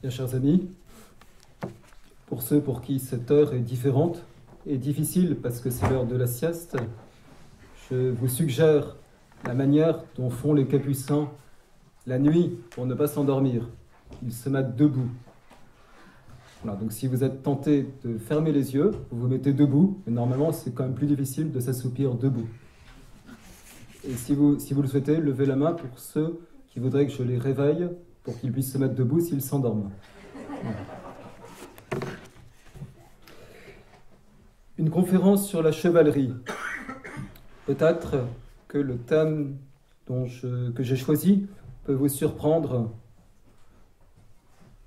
Bien, chers amis, pour ceux pour qui cette heure est différente et difficile parce que c'est l'heure de la sieste, je vous suggère la manière dont font les capucins la nuit pour ne pas s'endormir. Ils se mettent debout. Voilà, donc si vous êtes tenté de fermer les yeux, vous vous mettez debout, mais normalement c'est quand même plus difficile de s'assoupir debout. Et si vous le souhaitez, levez la main pour ceux qui voudraient que je les réveille pour qu'ils puissent se mettre debout s'ils s'endorment. Voilà. Une conférence sur la chevalerie. Peut-être que le thème que j'ai choisi peut vous surprendre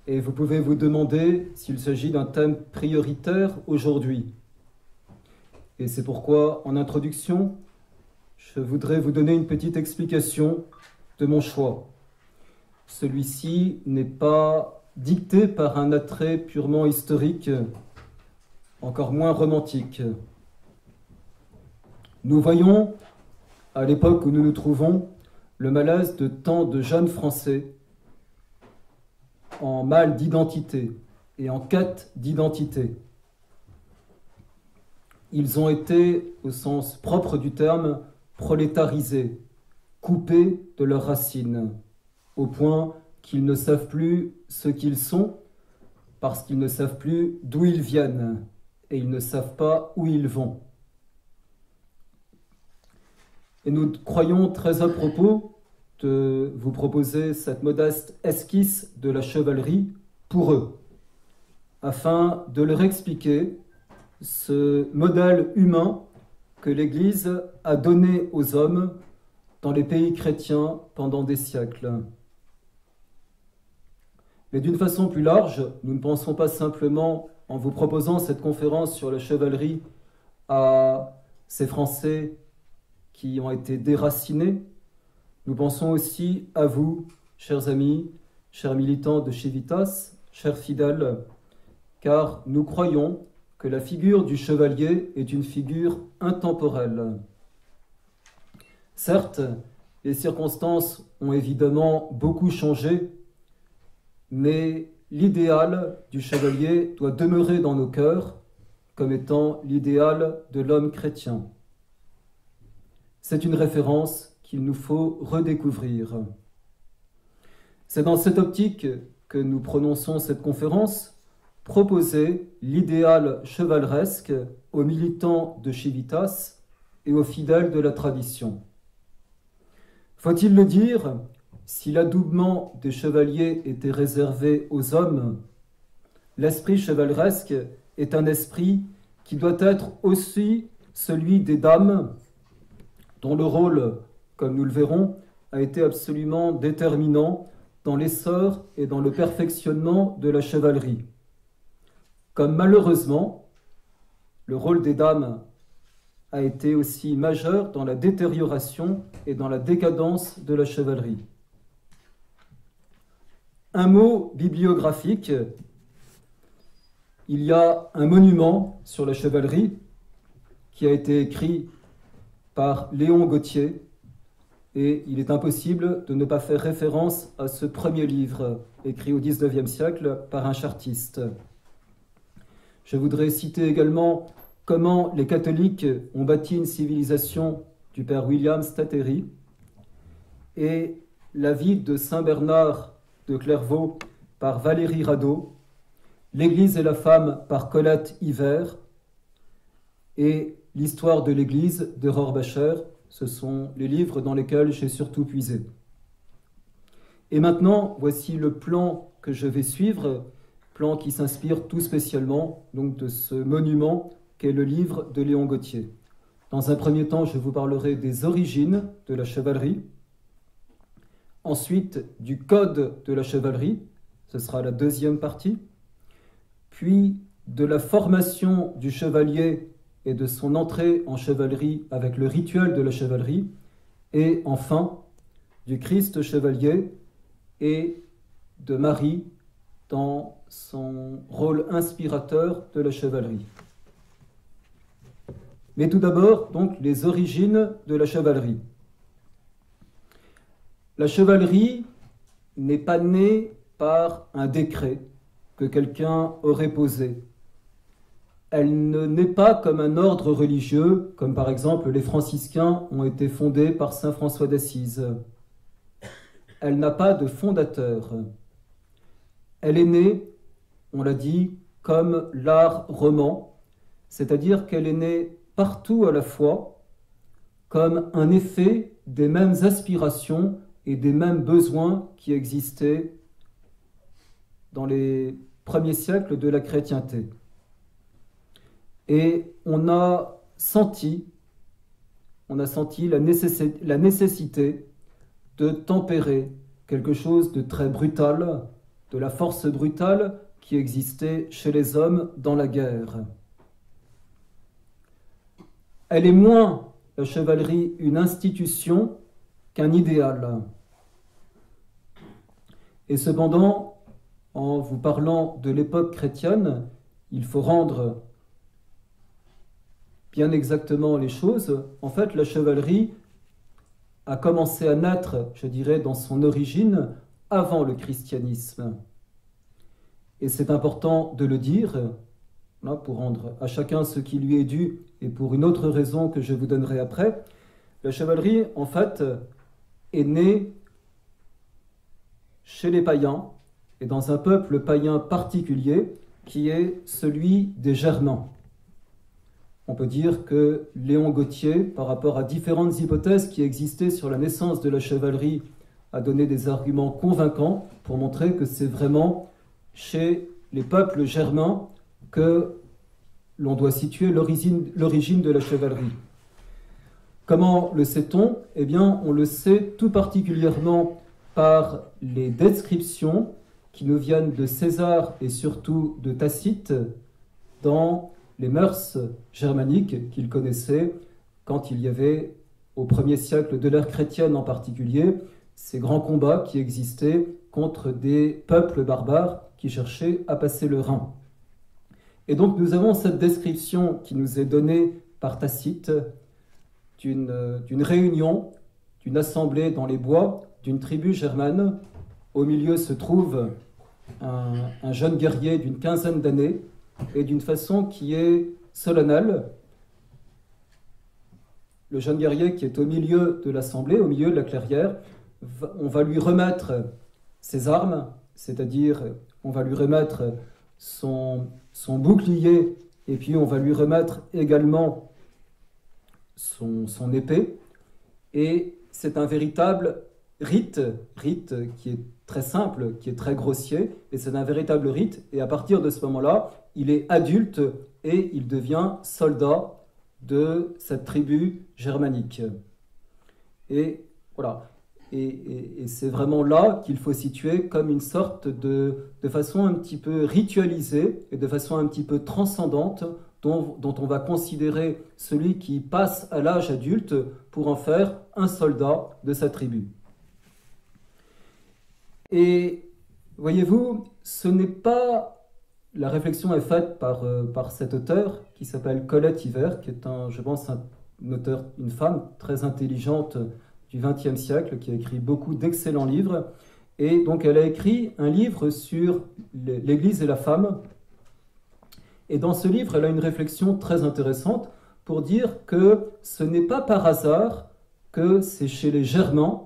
et vous pouvez vous demander s'il s'agit d'un thème prioritaire aujourd'hui. Et c'est pourquoi, en introduction, je voudrais vous donner une petite explication de mon choix. Celui-ci n'est pas dicté par un attrait purement historique, encore moins romantique. Nous voyons, à l'époque où nous nous trouvons, le malaise de tant de jeunes Français en mal d'identité et en quête d'identité. Ils ont été, au sens propre du terme, prolétarisés, coupés de leurs racines, au point qu'ils ne savent plus ce qu'ils sont, parce qu'ils ne savent plus d'où ils viennent, et ils ne savent pas où ils vont. Et nous croyons très à propos de vous proposer cette modeste esquisse de la chevalerie pour eux, afin de leur expliquer ce modèle humain que l'Église a donné aux hommes dans les pays chrétiens pendant des siècles. Mais d'une façon plus large, nous ne pensons pas simplement, en vous proposant cette conférence sur la chevalerie, à ces Français qui ont été déracinés. Nous pensons aussi à vous, chers amis, chers militants de Civitas, chers fidèles, car nous croyons que la figure du chevalier est une figure intemporelle. Certes, les circonstances ont évidemment beaucoup changé, mais l'idéal du chevalier doit demeurer dans nos cœurs comme étant l'idéal de l'homme chrétien. C'est une référence qu'il nous faut redécouvrir. C'est dans cette optique que nous prononçons cette conférence, proposer l'idéal chevaleresque aux militants de Civitas et aux fidèles de la tradition. Faut-il le dire, si l'adoubement des chevaliers était réservé aux hommes, l'esprit chevaleresque est un esprit qui doit être aussi celui des dames, dont le rôle, comme nous le verrons, a été absolument déterminant dans l'essor et dans le perfectionnement de la chevalerie. Comme malheureusement, le rôle des dames a été aussi majeur dans la détérioration et dans la décadence de la chevalerie. Un mot bibliographique, il y a un monument sur la chevalerie qui a été écrit par Léon Gautier, et il est impossible de ne pas faire référence à ce premier livre, écrit au XIXe siècle par un chartiste. Je voudrais citer également comment les catholiques ont bâti une civilisation du père William Statery, et la vie de Saint Bernard de Clairvaux par Valérie Radeau, l'Église et la femme par Colette Hiver, et l'histoire de l'Église de Rohrbacher. Ce sont les livres dans lesquels j'ai surtout puisé. Et maintenant, voici le plan que je vais suivre, plan qui s'inspire tout spécialement donc de ce monument qu'est le livre de Léon Gautier. Dans un premier temps, je vous parlerai des origines de la chevalerie, ensuite du code de la chevalerie, ce sera la deuxième partie, puis de la formation du chevalier et de son entrée en chevalerie avec le rituel de la chevalerie, et enfin du Christ chevalier et de Marie dans son rôle inspirateur de la chevalerie. Mais tout d'abord, donc, les origines de la chevalerie. La chevalerie n'est pas née par un décret que quelqu'un aurait posé. Elle ne naît pas comme un ordre religieux, comme par exemple les franciscains ont été fondés par saint François d'Assise. Elle n'a pas de fondateur. Elle est née, on l'a dit, comme l'art roman, c'est-à-dire qu'elle est née partout à la fois, comme un effet des mêmes aspirations et des mêmes besoins qui existaient dans les premiers siècles de la chrétienté. Et on a senti la nécessité de tempérer quelque chose de très brutal, de la force brutale qui existait chez les hommes dans la guerre. Elle est moins, la chevalerie, une institution qu'un idéal. Et cependant, en vous parlant de l'époque chrétienne, il faut rendre bien exactement les choses. En fait, la chevalerie a commencé à naître, je dirais, dans son origine, avant le christianisme. Et c'est important de le dire, là, pour rendre à chacun ce qui lui est dû, et pour une autre raison que je vous donnerai après. La chevalerie, en fait, est née chez les païens, et dans un peuple païen particulier, qui est celui des Germains. On peut dire que Léon Gautier, par rapport à différentes hypothèses qui existaient sur la naissance de la chevalerie, a donné des arguments convaincants pour montrer que c'est vraiment chez les peuples germains que l'on doit situer l'origine de la chevalerie. Comment le sait-on? Eh bien, on le sait tout particulièrement par les descriptions qui nous viennent de César et surtout de Tacite dans les mœurs germaniques qu'il connaissait quand il y avait, au 1er siècle de l'ère chrétienne en particulier, ces grands combats qui existaient contre des peuples barbares qui cherchaient à passer le Rhin. Et donc nous avons cette description qui nous est donnée par Tacite d'une réunion, d'une assemblée dans les bois, d'une tribu germane. Au milieu se trouve un jeune guerrier d'une quinzaine d'années, et d'une façon qui est solennelle. Le jeune guerrier qui est au milieu de l'assemblée, au milieu de la clairière, on va lui remettre ses armes, c'est-à-dire on va lui remettre son bouclier, et puis on va lui remettre également son épée. Et c'est un véritable rite qui est très simple, qui est très grossier, et c'est un véritable rite, et à partir de ce moment-là, il est adulte et il devient soldat de cette tribu germanique. Et voilà. Et c'est vraiment là qu'il faut situer comme une sorte de façon un petit peu ritualisée et de façon un petit peu transcendante dont on va considérer celui qui passe à l'âge adulte pour en faire un soldat de sa tribu. Et voyez-vous, ce n'est pas... La réflexion est faite par cet auteur qui s'appelle Colette Hiver, qui est, je pense, une femme très intelligente du XXe siècle, qui a écrit beaucoup d'excellents livres. Et donc elle a écrit un livre sur l'Église et la femme. Et dans ce livre, elle a une réflexion très intéressante pour dire que ce n'est pas par hasard que c'est chez les Germains,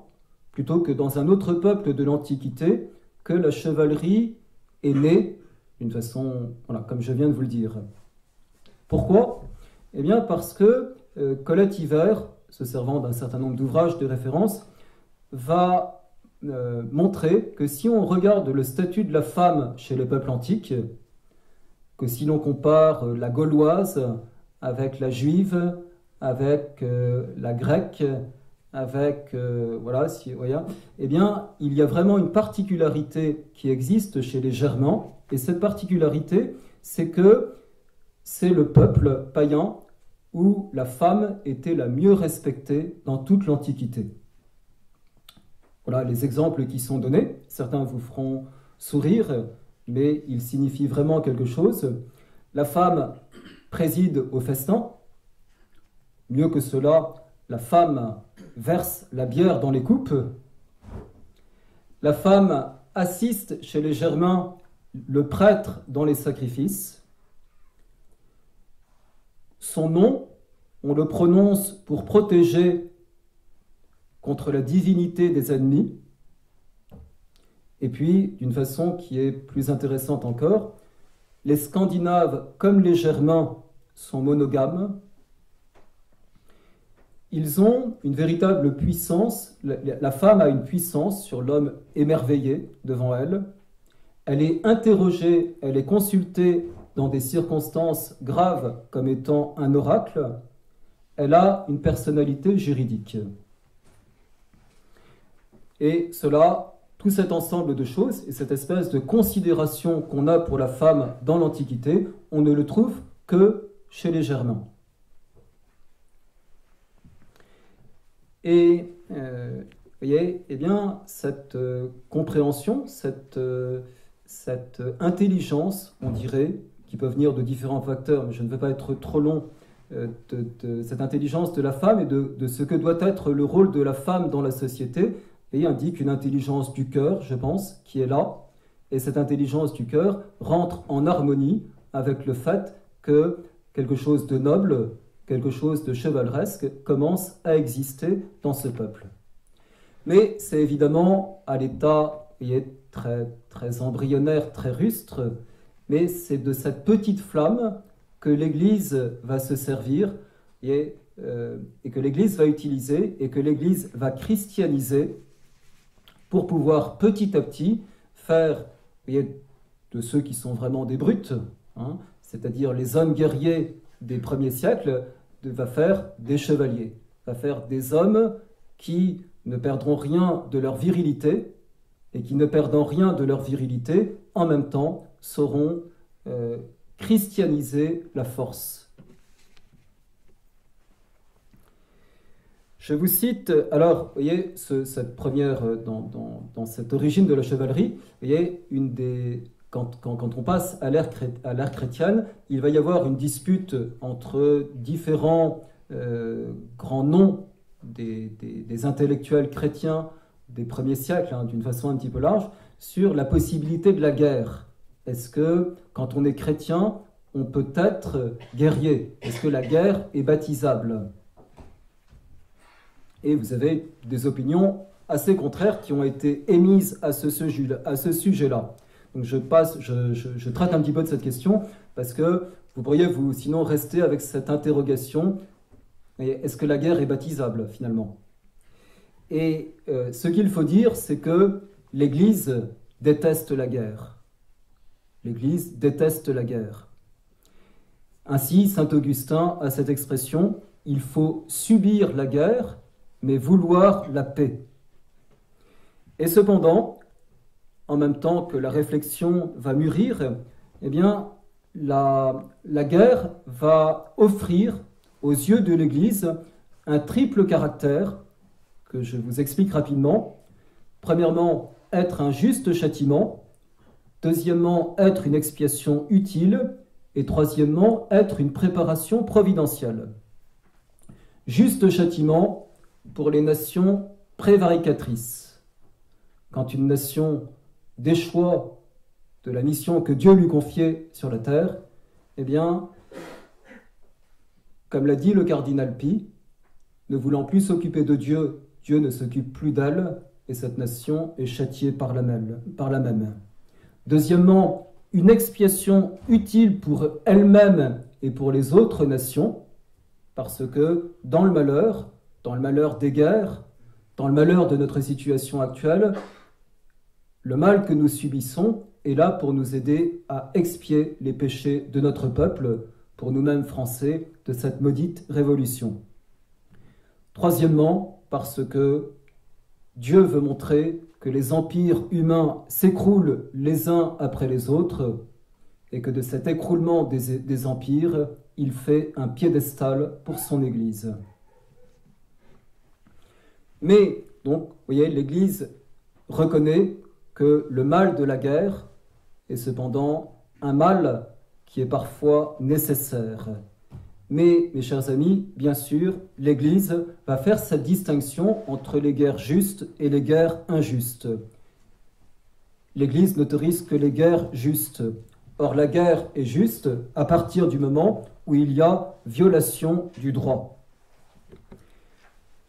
plutôt que dans un autre peuple de l'Antiquité, que la chevalerie est née d'une façon, voilà, comme je viens de vous le dire. Pourquoi? Eh bien parce que Colette Hiver, se servant d'un certain nombre d'ouvrages de référence, va montrer que si on regarde le statut de la femme chez les peuples antiques, que si l'on compare la gauloise avec la juive, avec la grecque, avec, eh bien, il y a vraiment une particularité qui existe chez les Germains, et cette particularité, c'est que c'est le peuple païen où la femme était la mieux respectée dans toute l'Antiquité. Voilà les exemples qui sont donnés. Certains vous feront sourire, mais ils signifient vraiment quelque chose. La femme préside au festin. Mieux que cela, la femme verse la bière dans les coupes. La femme assiste chez les Germains le prêtre dans les sacrifices. Son nom, on le prononce pour protéger contre la divinité des ennemis. Et puis, d'une façon qui est plus intéressante encore, les Scandinaves, comme les Germains, sont monogames. Ils ont une véritable puissance. La femme a une puissance sur l'homme émerveillé devant elle. Elle est interrogée, elle est consultée dans des circonstances graves comme étant un oracle. Elle a une personnalité juridique. Et cela, tout cet ensemble de choses et cette espèce de considération qu'on a pour la femme dans l'Antiquité, on ne le trouve que chez les Germains. Et vous voyez, eh bien, cette compréhension, cette intelligence, on dirait, qui peut venir de différents facteurs, mais je ne veux pas être trop long, de cette intelligence de la femme et de ce que doit être le rôle de la femme dans la société, et indique une intelligence du cœur, je pense, qui est là. Et cette intelligence du cœur rentre en harmonie avec le fait que quelque chose de noble, quelque chose de chevaleresque commence à exister dans ce peuple. Mais c'est évidemment à l'état très, très embryonnaire, très rustre, mais c'est de cette petite flamme que l'Église va se servir et que l'Église va utiliser et que l'Église va christianiser pour pouvoir petit à petit faire de ceux qui sont vraiment des brutes, hein, c'est-à-dire les hommes guerriers des premiers siècles, va faire des chevaliers, va faire des hommes qui ne perdront rien de leur virilité et qui, ne perdant rien de leur virilité, en même temps sauront christianiser la force. Je vous cite, alors, vous voyez, cette première, dans cette origine de la chevalerie, vous voyez, quand on passe à l'ère chrétienne, il va y avoir une dispute entre différents grands noms des intellectuels chrétiens des premiers siècles, hein, d'une façon un petit peu large, sur la possibilité de la guerre. Est-ce que, quand on est chrétien, on peut être guerrier? Est-ce que la guerre est baptisable? Et vous avez des opinions assez contraires qui ont été émises à ce sujet-là. Donc je traite un petit peu de cette question parce que vous pourriez sinon rester avec cette interrogation, est-ce que la guerre est baptisable finalement? Et ce qu'il faut dire, c'est que l'Église déteste la guerre. L'Église déteste la guerre. Ainsi, saint Augustin a cette expression, il faut subir la guerre, mais vouloir la paix. Et cependant, en même temps que la réflexion va mûrir, eh bien, la guerre va offrir aux yeux de l'Église un triple caractère que je vous explique rapidement. Premièrement, être un juste châtiment. Deuxièmement, être une expiation utile. Et troisièmement, être une préparation providentielle. Juste châtiment pour les nations prévaricatrices. Quand une nation déchoit de la mission que Dieu lui confiait sur la terre, eh bien, comme l'a dit le cardinal Pie, ne voulant plus s'occuper de Dieu, Dieu ne s'occupe plus d'elle, et cette nation est châtiée par la même. Deuxièmement, une expiation utile pour elle-même et pour les autres nations, parce que dans le malheur des guerres, dans le malheur de notre situation actuelle, le mal que nous subissons est là pour nous aider à expier les péchés de notre peuple, pour nous-mêmes Français, de cette maudite révolution. Troisièmement, parce que Dieu veut montrer que les empires humains s'écroulent les uns après les autres et que de cet écroulement des empires, il fait un piédestal pour son Église. Mais, donc, vous voyez, l'Église reconnaît que le mal de la guerre est cependant un mal qui est parfois nécessaire. Mais, mes chers amis, bien sûr, l'Église va faire cette distinction entre les guerres justes et les guerres injustes. l'Église n'autorise que les guerres justes. Or, la guerre est juste à partir du moment où il y a violation du droit.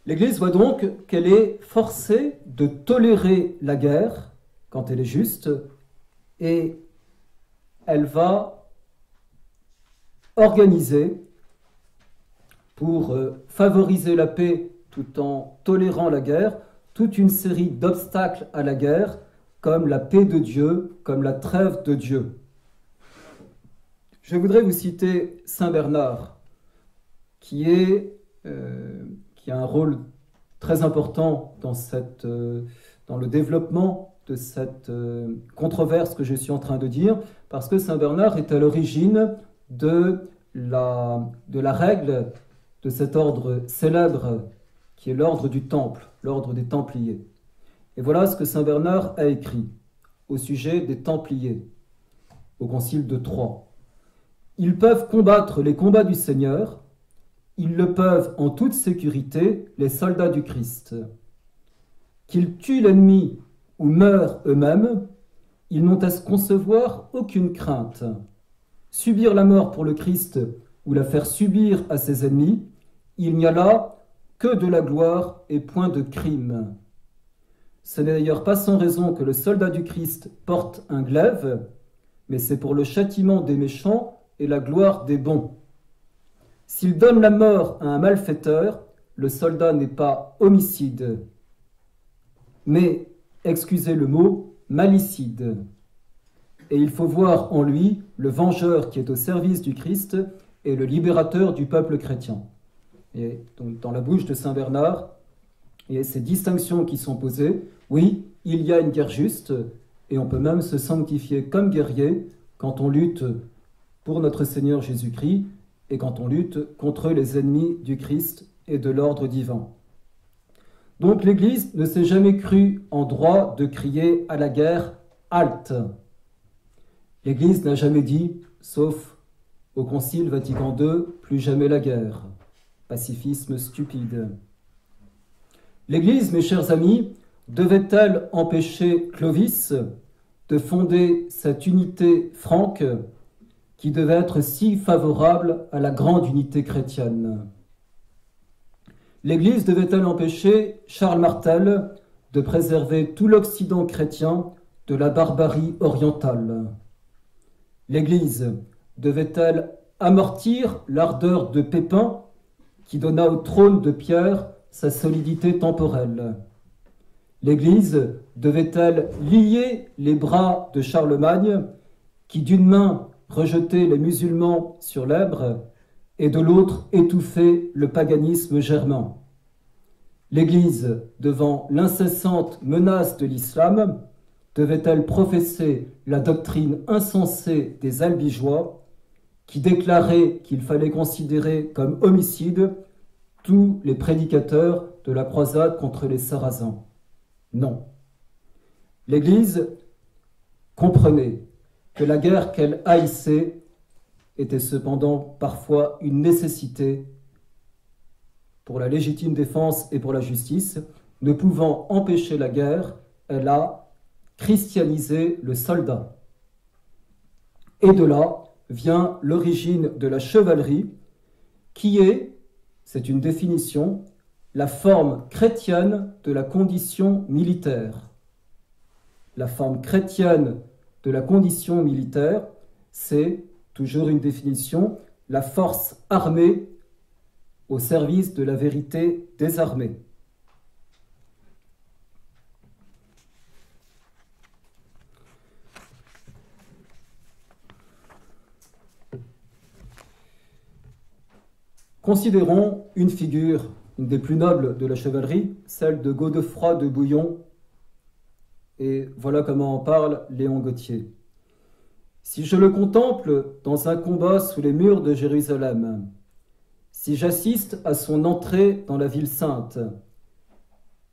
L'Église voit donc qu'elle est forcée de tolérer la guerre quand elle est juste, et elle va organiser pour favoriser la paix tout en tolérant la guerre, toute une série d'obstacles à la guerre, comme la paix de Dieu, comme la trêve de Dieu. Je voudrais vous citer Saint Bernard, qui a un rôle très important dans le développement de cette controverse que je suis en train de dire, parce que Saint Bernard est à l'origine de la règle de cet ordre célèbre qui est l'ordre du Temple, l'ordre des Templiers. Et voilà ce que Saint Bernard a écrit au sujet des Templiers au Concile de Troyes. Ils peuvent combattre les combats du Seigneur, ils le peuvent en toute sécurité, les soldats du Christ. Qu'ils tuent l'ennemi ou meurent eux-mêmes, ils n'ont à se concevoir aucune crainte. Subir la mort pour le Christ ou la faire subir à ses ennemis, il n'y a là que de la gloire et point de crime. Ce n'est d'ailleurs pas sans raison que le soldat du Christ porte un glaive, mais c'est pour le châtiment des méchants et la gloire des bons. S'il donne la mort à un malfaiteur, le soldat n'est pas homicide, mais, excusez le mot, malicide. Et il faut voir en lui le vengeur qui est au service du Christ et le libérateur du peuple chrétien. Et donc, dans la bouche de Saint Bernard, il y a ces distinctions qui sont posées. Oui, il y a une guerre juste, et on peut même se sanctifier comme guerrier quand on lutte pour notre Seigneur Jésus-Christ et quand on lutte contre les ennemis du Christ et de l'ordre divin. Donc l'Église ne s'est jamais crue en droit de crier à la guerre « halte ». L'Église n'a jamais dit, sauf au Concile Vatican II, plus jamais la guerre. Pacifisme stupide. L'Église, mes chers amis, devait-elle empêcher Clovis de fonder cette unité franque qui devait être si favorable à la grande unité chrétienne? L'Église devait-elle empêcher Charles Martel de préserver tout l'Occident chrétien de la barbarie orientale? L'Église devait-elle amortir l'ardeur de Pépin qui donna au trône de Pierre sa solidité temporelle? L'Église devait-elle lier les bras de Charlemagne qui d'une main rejetait les musulmans sur l'Èbre et de l'autre étouffer le paganisme germain? L'Église, devant l'incessante menace de l'islam, devait-elle professer la doctrine insensée des albigeois qui déclaraient qu'il fallait considérer comme homicides tous les prédicateurs de la croisade contre les Sarrasins? Non. L'Église comprenait que la guerre qu'elle haïssait était cependant parfois une nécessité pour la légitime défense et pour la justice. Ne pouvant empêcher la guerre, elle a christianisé le soldat. Et de là vient l'origine de la chevalerie, qui est, c'est une définition, la forme chrétienne de la condition militaire. La forme chrétienne de la condition militaire, c'est, toujours une définition, la force armée au service de la vérité désarmée. Considérons une figure, une des plus nobles de la chevalerie, celle de Godefroy de Bouillon, et voilà comment en parle Léon Gautier. Si je le contemple dans un combat sous les murs de Jérusalem, si j'assiste à son entrée dans la ville sainte,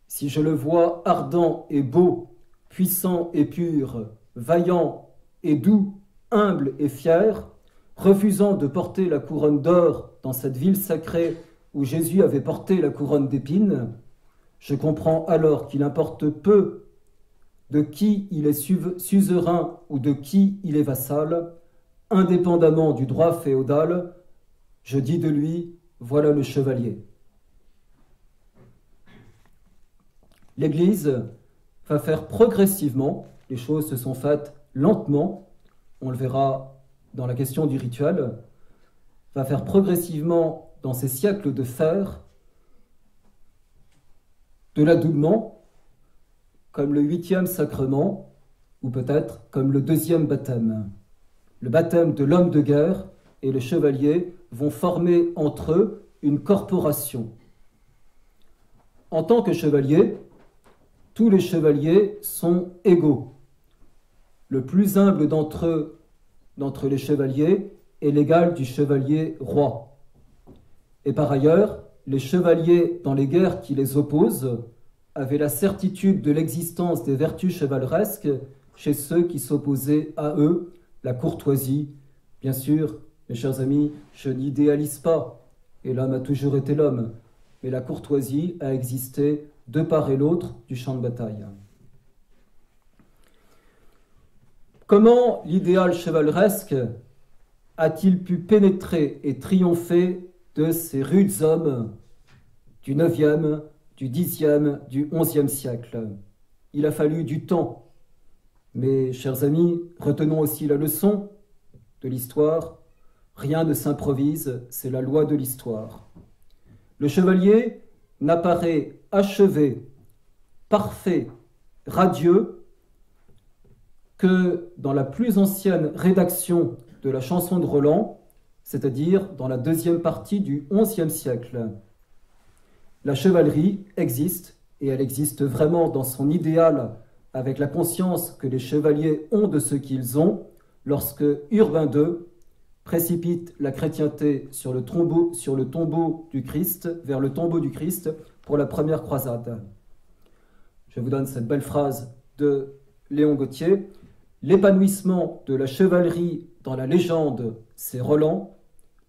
si je le vois ardent et beau, puissant et pur, vaillant et doux, humble et fier, refusant de porter la couronne d'or dans cette ville sacrée où Jésus avait porté la couronne d'épines, je comprends alors qu'il importe peu de qui il est suzerain ou de qui il est vassal, indépendamment du droit féodal, je dis de lui, voilà le chevalier. L'Église va faire progressivement, les choses se sont faites lentement, on le verra dans la question du rituel, va faire progressivement dans ces siècles de fer de l'adoubement comme le 8e sacrement ou peut-être comme le 2e baptême. Le baptême de l'homme de guerre et le chevalier vont former entre eux une corporation. En tant que chevalier, tous les chevaliers sont égaux. Le plus humble d'entre les chevaliers est l'égal du chevalier roi. Et par ailleurs, les chevaliers dans les guerres qui les opposent avaient la certitude de l'existence des vertus chevaleresques chez ceux qui s'opposaient à eux, la courtoisie. Bien sûr, mes chers amis, je n'idéalise pas, et l'homme a toujours été l'homme, mais la courtoisie a existé de part et l'autre du champ de bataille. Comment l'idéal chevaleresque a-t-il pu pénétrer et triompher de ces rudes hommes du 9e, du 10e, du 11e siècle? Il a fallu du temps. Mais, chers amis, retenons aussi la leçon de l'histoire. Rien ne s'improvise, c'est la loi de l'histoire. Le chevalier n'apparaît achevé, parfait, radieux, que dans la plus ancienne rédaction de la chanson de Roland, c'est-à-dire dans la 2e partie du XIe siècle. La chevalerie existe, et elle existe vraiment dans son idéal, avec la conscience que les chevaliers ont de ce qu'ils ont, lorsque Urbain II précipite la chrétienté sur le tombeau du Christ, vers le tombeau du Christ, pour la première croisade. Je vous donne cette belle phrase de Léon Gautier. L'épanouissement de la chevalerie dans la légende, c'est Roland.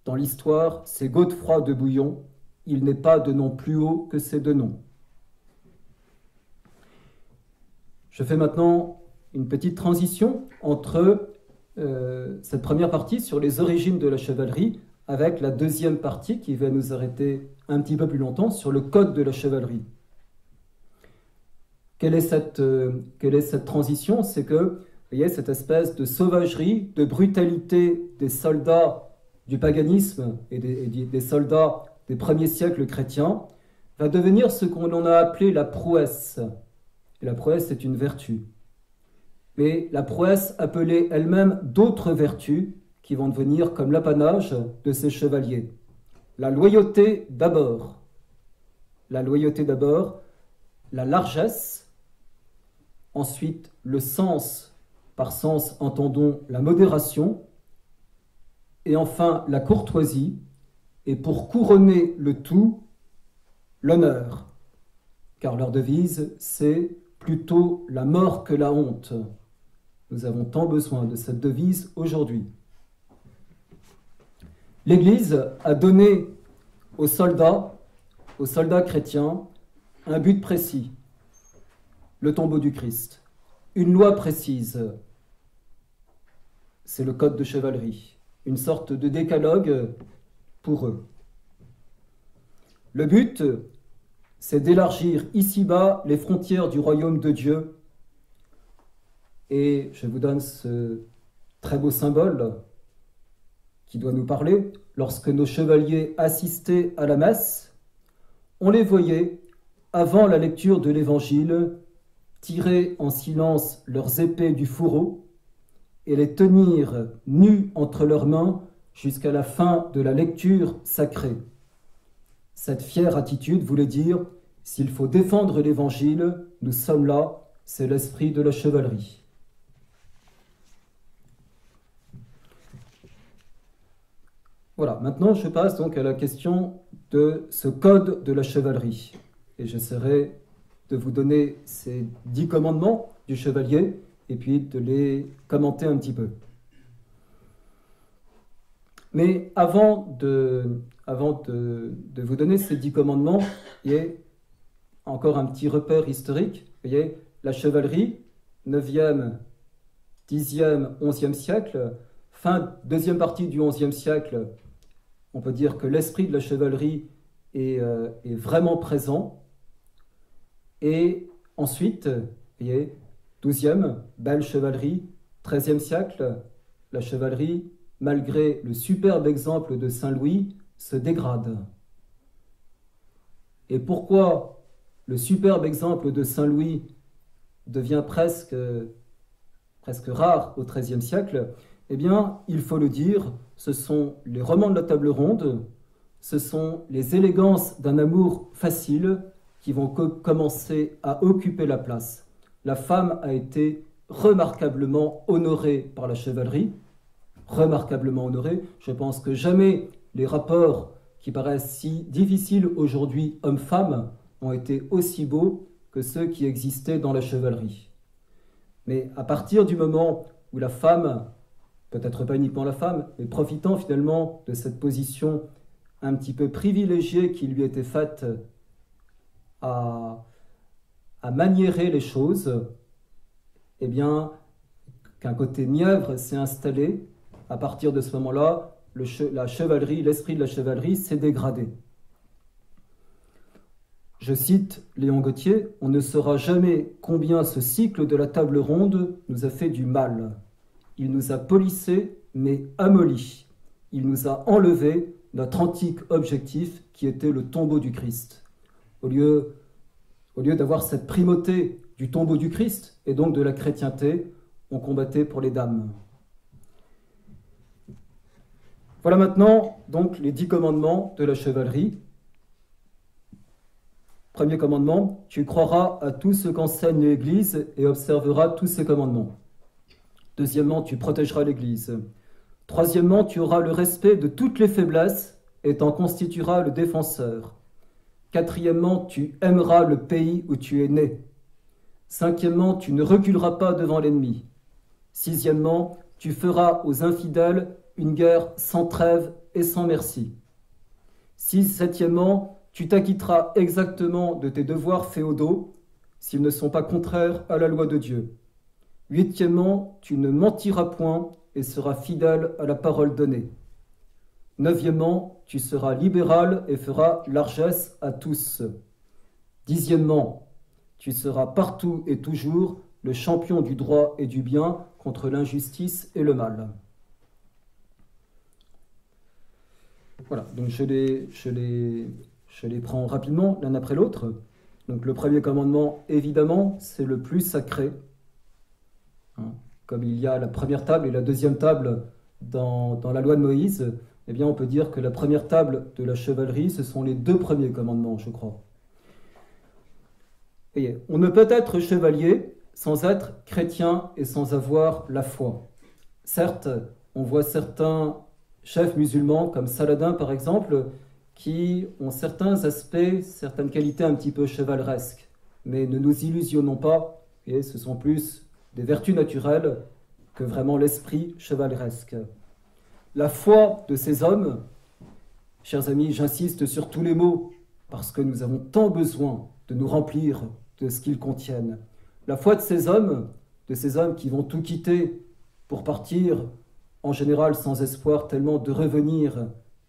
Dans l'histoire, c'est Godefroy de Bouillon. Il n'est pas de nom plus haut que ces deux noms. Je fais maintenant une petite transition entre cette première partie sur les origines de la chevalerie avec la deuxième partie qui va nous arrêter un petit peu plus longtemps sur le code de la chevalerie. Quelle est cette transition? C'est que, vous voyez, cette espèce de sauvagerie, de brutalité des soldats du paganisme et des soldats des premiers siècles chrétiens va devenir ce qu'on a appelé la prouesse. Et la prouesse est une vertu. Mais la prouesse appelait elle-même d'autres vertus qui vont devenir comme l'apanage de ces chevaliers. La loyauté d'abord. La loyauté d'abord, la largesse, ensuite le sens, par sens entendons la modération, et enfin la courtoisie, et pour couronner le tout, l'honneur. Car leur devise, c'est plutôt la mort que la honte. Nous avons tant besoin de cette devise aujourd'hui. L'Église a donné aux soldats chrétiens, un but précis, le tombeau du Christ. Une loi précise, c'est le code de chevalerie, une sorte de décalogue pour eux. Le but, c'est d'élargir ici-bas les frontières du royaume de Dieu. Et je vous donne ce très beau symbole qui doit nous parler. Lorsque nos chevaliers assistaient à la messe, on les voyait, avant la lecture de l'Évangile, tirer en silence leurs épées du fourreau et les tenir nus entre leurs mains jusqu'à la fin de la lecture sacrée. Cette fière attitude voulait dire, s'il faut défendre l'Évangile, nous sommes là, c'est l'esprit de la chevalerie. Voilà, maintenant je passe donc à la question de ce code de la chevalerie. Et j'essaierai de vous donner ces 10 commandements du chevalier et puis de les commenter un petit peu. Mais avant de vous donner ces 10 commandements, il y a encore un petit repère historique. Vous voyez, la chevalerie, 9e, 10e, 11e siècle, deuxième partie du 11e siècle, on peut dire que l'esprit de la chevalerie est vraiment présent. Et ensuite, vous voyez, 12e, belle chevalerie, 13e siècle, la chevalerie, malgré le superbe exemple de Saint-Louis, se dégrade. Et pourquoi le superbe exemple de Saint-Louis devient presque rare au XIIIe siècle? Eh bien, il faut le dire, ce sont les romans de la table ronde, ce sont les élégances d'un amour facile qui vont commencer à occuper la place. La femme a été remarquablement honorée par la chevalerie, remarquablement honorée. Je pense que jamais les rapports qui paraissent si difficiles aujourd'hui, hommes-femmes, ont été aussi beaux que ceux qui existaient dans la chevalerie. Mais à partir du moment où la femme, peut-être pas uniquement la femme, mais profitant finalement de cette position un petit peu privilégiée qui lui était faite à maniérer les choses, eh bien, qu'un côté mièvre s'est installé. À partir de ce moment-là, la chevalerie, l'esprit de la chevalerie s'est dégradé. Je cite Léon Gautier, « On ne saura jamais combien ce cycle de la table ronde nous a fait du mal. Il nous a polissés, mais amollis. Il nous a enlevé notre antique objectif qui était le tombeau du Christ. » Au lieu d'avoir cette primauté du tombeau du Christ et donc de la chrétienté, on combattait pour les dames. Voilà maintenant donc les 10 commandements de la chevalerie. Premier commandement, tu croiras à tout ce qu'enseigne l'Église et observeras tous ses commandements. Deuxièmement, tu protégeras l'Église. Troisièmement, tu auras le respect de toutes les faiblesses et t'en constitueras le défenseur. Quatrièmement, tu aimeras le pays où tu es né. Cinquièmement, tu ne reculeras pas devant l'ennemi. Sixièmement, tu feras aux infidèles une guerre sans trêve et sans merci. Septièmement, tu t'acquitteras exactement de tes devoirs féodaux s'ils ne sont pas contraires à la loi de Dieu. Huitièmement, tu ne mentiras point et seras fidèle à la parole donnée. Neuvièmement, tu seras libéral et feras largesse à tous. Dixièmement, tu seras partout et toujours le champion du droit et du bien contre l'injustice et le mal. Voilà, donc je les prends rapidement l'un après l'autre. Donc le premier commandement, évidemment, c'est le plus sacré. Comme il y a la première table et la deuxième table dans la loi de Moïse, eh bien on peut dire que la première table de la chevalerie, ce sont les 2 premiers commandements, je crois. Voyez, on ne peut être chevalier sans être chrétien et sans avoir la foi. Certes, on voit certains chefs musulmans, comme Saladin par exemple, qui ont certains aspects, certaines qualités un petit peu chevaleresques. Mais ne nous illusionnons pas, et ce sont plus des vertus naturelles que vraiment l'esprit chevaleresque. La foi de ces hommes, chers amis, j'insiste sur tous les mots, parce que nous avons tant besoin de nous remplir de ce qu'ils contiennent. La foi de ces hommes qui vont tout quitter pour partir, en général sans espoir tellement de revenir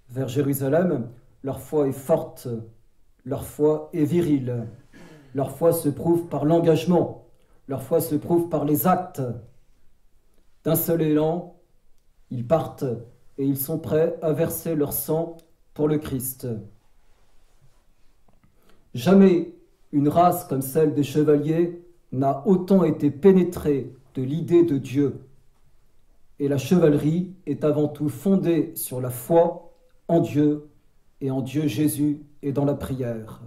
vers Jérusalem, leur foi est forte, leur foi est virile, leur foi se prouve par l'engagement, leur foi se prouve par les actes. D'un seul élan, ils partent et ils sont prêts à verser leur sang pour le Christ. Jamais une race comme celle des chevaliers n'a autant été pénétrée de l'idée de Dieu. Et la chevalerie est avant tout fondée sur la foi en Dieu et en Dieu Jésus et dans la prière.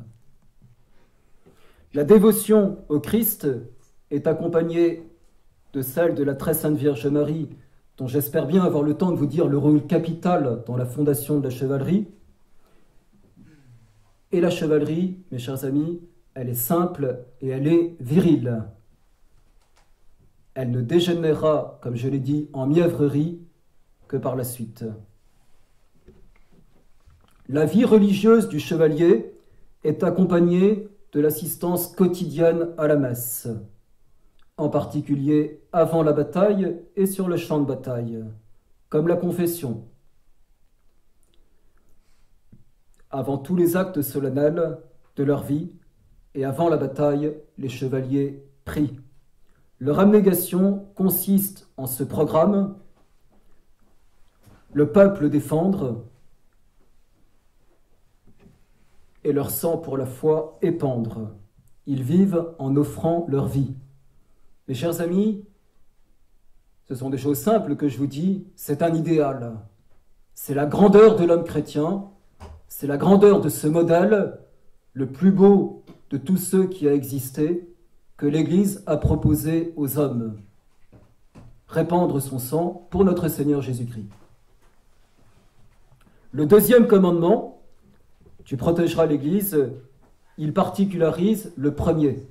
La dévotion au Christ est accompagnée de celle de la très sainte Vierge Marie, dont j'espère bien avoir le temps de vous dire le rôle capital dans la fondation de la chevalerie. Et la chevalerie, mes chers amis, elle est simple et elle est virile. Elle ne dégénérera, comme je l'ai dit, en mièvrerie que par la suite. La vie religieuse du chevalier est accompagnée de l'assistance quotidienne à la messe. en particulier avant la bataille et sur le champ de bataille, comme la confession. Avant tous les actes solennels de leur vie et avant la bataille, les chevaliers prient. Leur abnégation consiste en ce programme: le peuple défendre et leur sang pour la foi épandre. Ils vivent en offrant leur vie. Mes chers amis, ce sont des choses simples que je vous dis, c'est un idéal. C'est la grandeur de l'homme chrétien, c'est la grandeur de ce modèle, le plus beau de tous ceux qui a existé, que l'Église a proposé aux hommes. Répandre son sang pour notre Seigneur Jésus-Christ. Le deuxième commandement, tu protégeras l'Église, il particularise le premier.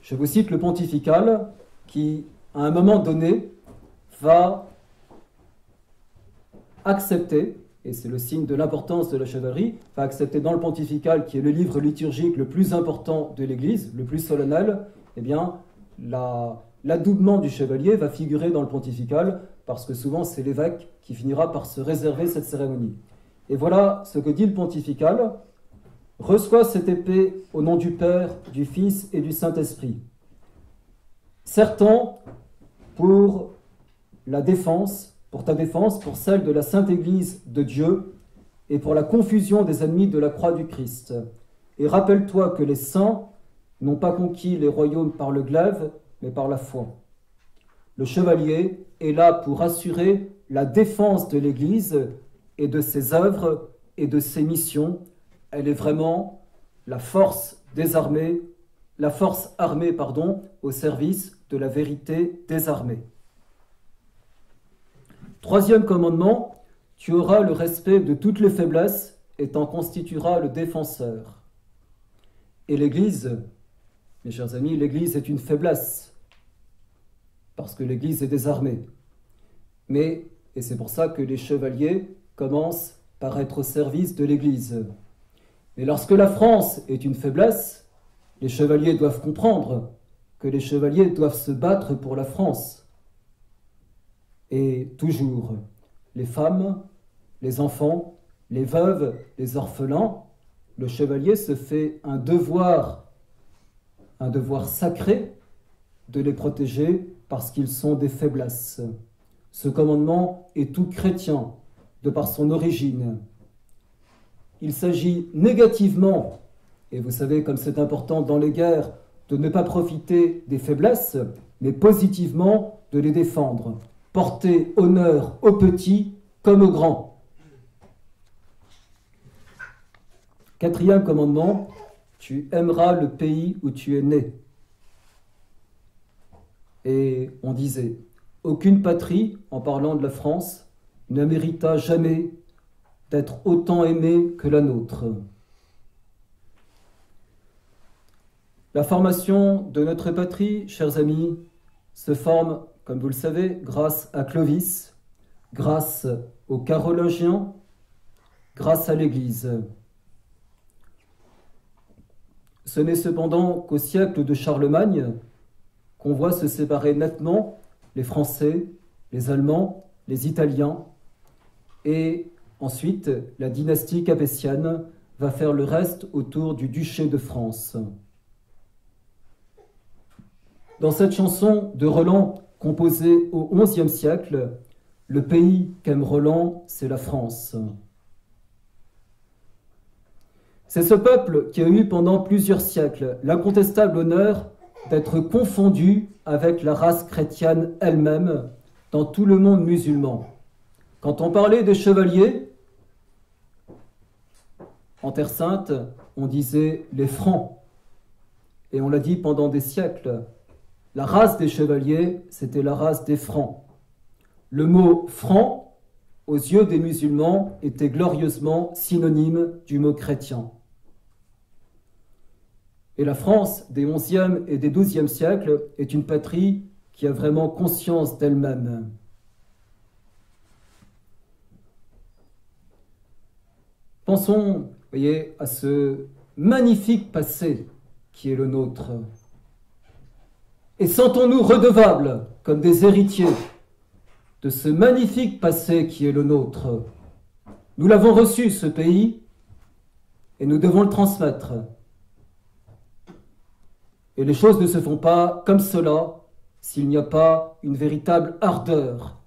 Je vous cite le pontifical qui, à un moment donné, va accepter, et c'est le signe de l'importance de la chevalerie, va accepter dans le pontifical, qui est le livre liturgique le plus important de l'Église, le plus solennel, eh bien, l'adoubement du chevalier va figurer dans le pontifical, parce que souvent c'est l'évêque qui finira par se réserver cette cérémonie. Et voilà ce que dit le pontifical: reçois cette épée au nom du Père, du Fils et du Saint-Esprit, sertant pour la défense, pour ta défense, pour celle de la Sainte Église de Dieu et pour la confusion des ennemis de la croix du Christ. Et rappelle-toi que les saints n'ont pas conquis les royaumes par le glaive, mais par la foi. Le chevalier est là pour assurer la défense de l'Église et de ses œuvres et de ses missions. Elle est vraiment la force des armées, la force armée, au service de la vérité des armées. Troisième commandement, tu auras le respect de toutes les faiblesses et t'en constitueras le défenseur. Et l'Église, mes chers amis, l'Église est une faiblesse, parce que l'Église est désarmée. Mais, et c'est pour ça que les chevaliers commencent par être au service de l'Église. Mais lorsque la France est une faiblesse, les chevaliers doivent comprendre que les chevaliers doivent se battre pour la France. Et toujours, les femmes, les enfants, les veuves, les orphelins, le chevalier se fait un devoir sacré de les protéger parce qu'ils sont des faiblesses. Ce commandement est tout chrétien, de par son origine. Il s'agit négativement, et vous savez comme c'est important dans les guerres, de ne pas profiter des faiblesses, mais positivement de les défendre. Porter honneur aux petits comme aux grands. Quatrième commandement, tu aimeras le pays où tu es né. Et on disait, aucune patrie, en parlant de la France, ne mérita jamais d'être autant aimée que la nôtre. La formation de notre patrie, chers amis, se forme, comme vous le savez, grâce à Clovis, grâce aux Carolingiens, grâce à l'Église. Ce n'est cependant qu'au siècle de Charlemagne qu'on voit se séparer nettement les Français, les Allemands, les Italiens, et ensuite la dynastie capétienne va faire le reste autour du duché de France. Dans cette chanson de Roland, composée au XIe siècle, le pays qu'aime Roland, c'est la France. C'est ce peuple qui a eu pendant plusieurs siècles l'incontestable honneur d'être confondu avec la race chrétienne elle-même dans tout le monde musulman. Quand on parlait des chevaliers, en Terre Sainte, on disait les Francs. Et on l'a dit pendant des siècles. La race des chevaliers, c'était la race des Francs. Le mot franc, aux yeux des musulmans, était glorieusement synonyme du mot chrétien. Et la France des XIe et des XIIe siècles est une patrie qui a vraiment conscience d'elle-même. Pensons, vous voyez, à ce magnifique passé qui est le nôtre. et sentons-nous redevables, comme des héritiers, de ce magnifique passé qui est le nôtre. Nous l'avons reçu, ce pays, et nous devons le transmettre. Et les choses ne se font pas comme cela s'il n'y a pas une véritable ardeur,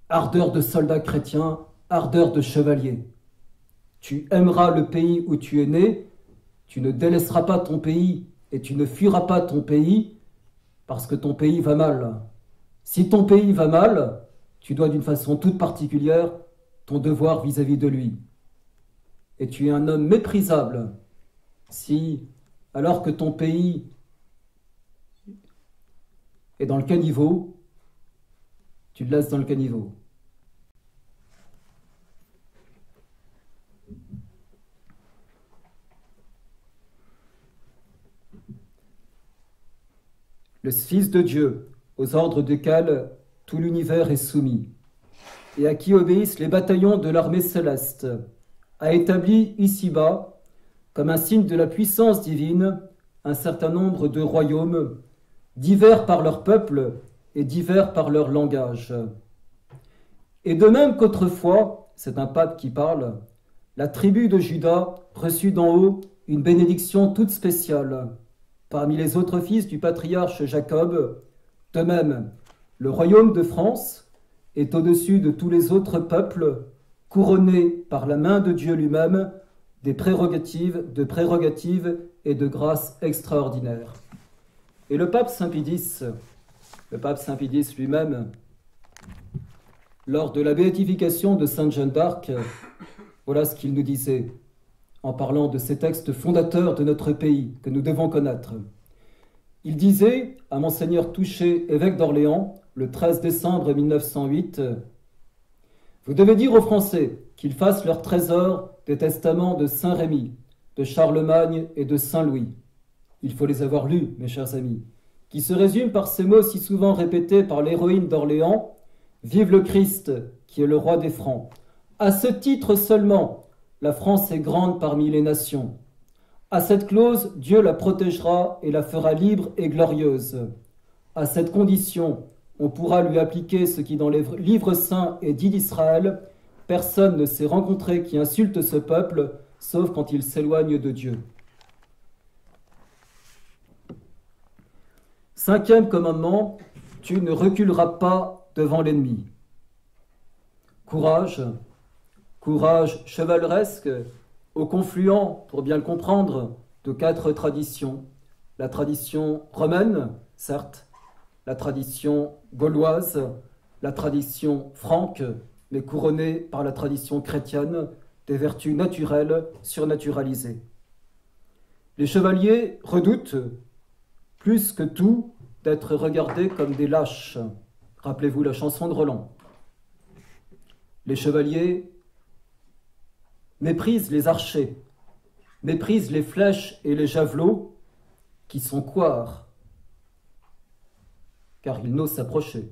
ardeur de soldat chrétien, ardeur de chevalier. Tu aimeras le pays où tu es né, tu ne délaisseras pas ton pays et tu ne fuiras pas ton pays parce que ton pays va mal. Si ton pays va mal, tu dois d'une façon toute particulière ton devoir vis-à-vis de lui. Et tu es un homme méprisable si, alors que ton pays est dans le caniveau, tu le laisses dans le caniveau. Le Fils de Dieu, aux ordres duquel tout l'univers est soumis, et à qui obéissent les bataillons de l'armée céleste, a établi ici-bas, comme un signe de la puissance divine, un certain nombre de royaumes, divers par leur peuple et divers par leur langage. Et de même qu'autrefois, c'est un pape qui parle, la tribu de Juda reçut d'en haut une bénédiction toute spéciale. Parmi les autres fils du patriarche Jacob, de même, le royaume de France est au-dessus de tous les autres peuples, couronné par la main de Dieu lui-même de prérogatives et de grâces extraordinaires. Et le pape Saint Pidis lui-même, lors de la béatification de Sainte Jeanne d'Arc, voilà ce qu'il nous disait en parlant de ces textes fondateurs de notre pays que nous devons connaître. Il disait à Monseigneur Touché, évêque d'Orléans, le 13 décembre 1908, « Vous devez dire aux Français qu'ils fassent leur trésor des testaments de Saint Rémy, de Charlemagne et de Saint Louis. Il faut les avoir lus, mes chers amis, qui se résument par ces mots si souvent répétés par l'héroïne d'Orléans, « Vive le Christ, qui est le roi des Francs. À ce titre seulement, la France est grande parmi les nations. À cette clause, Dieu la protégera et la fera libre et glorieuse. À cette condition, on pourra lui appliquer ce qui dans les livres saints est dit d'Israël. Personne ne s'est rencontré qui insulte ce peuple, sauf quand il s'éloigne de Dieu. » Cinquième commandement, tu ne reculeras pas devant l'ennemi. Courage, courage chevaleresque, au confluent, pour bien le comprendre, de 4 traditions. La tradition romaine, certes, la tradition gauloise, la tradition franque, mais couronnée par la tradition chrétienne, des vertus naturelles surnaturalisées. Les chevaliers redoutent, plus que tout, d'être regardés comme des lâches. Rappelez-vous la chanson de Roland. Les chevaliers méprisent les archers, méprisent les flèches et les javelots qui sont couards, car ils n'osent s'approcher,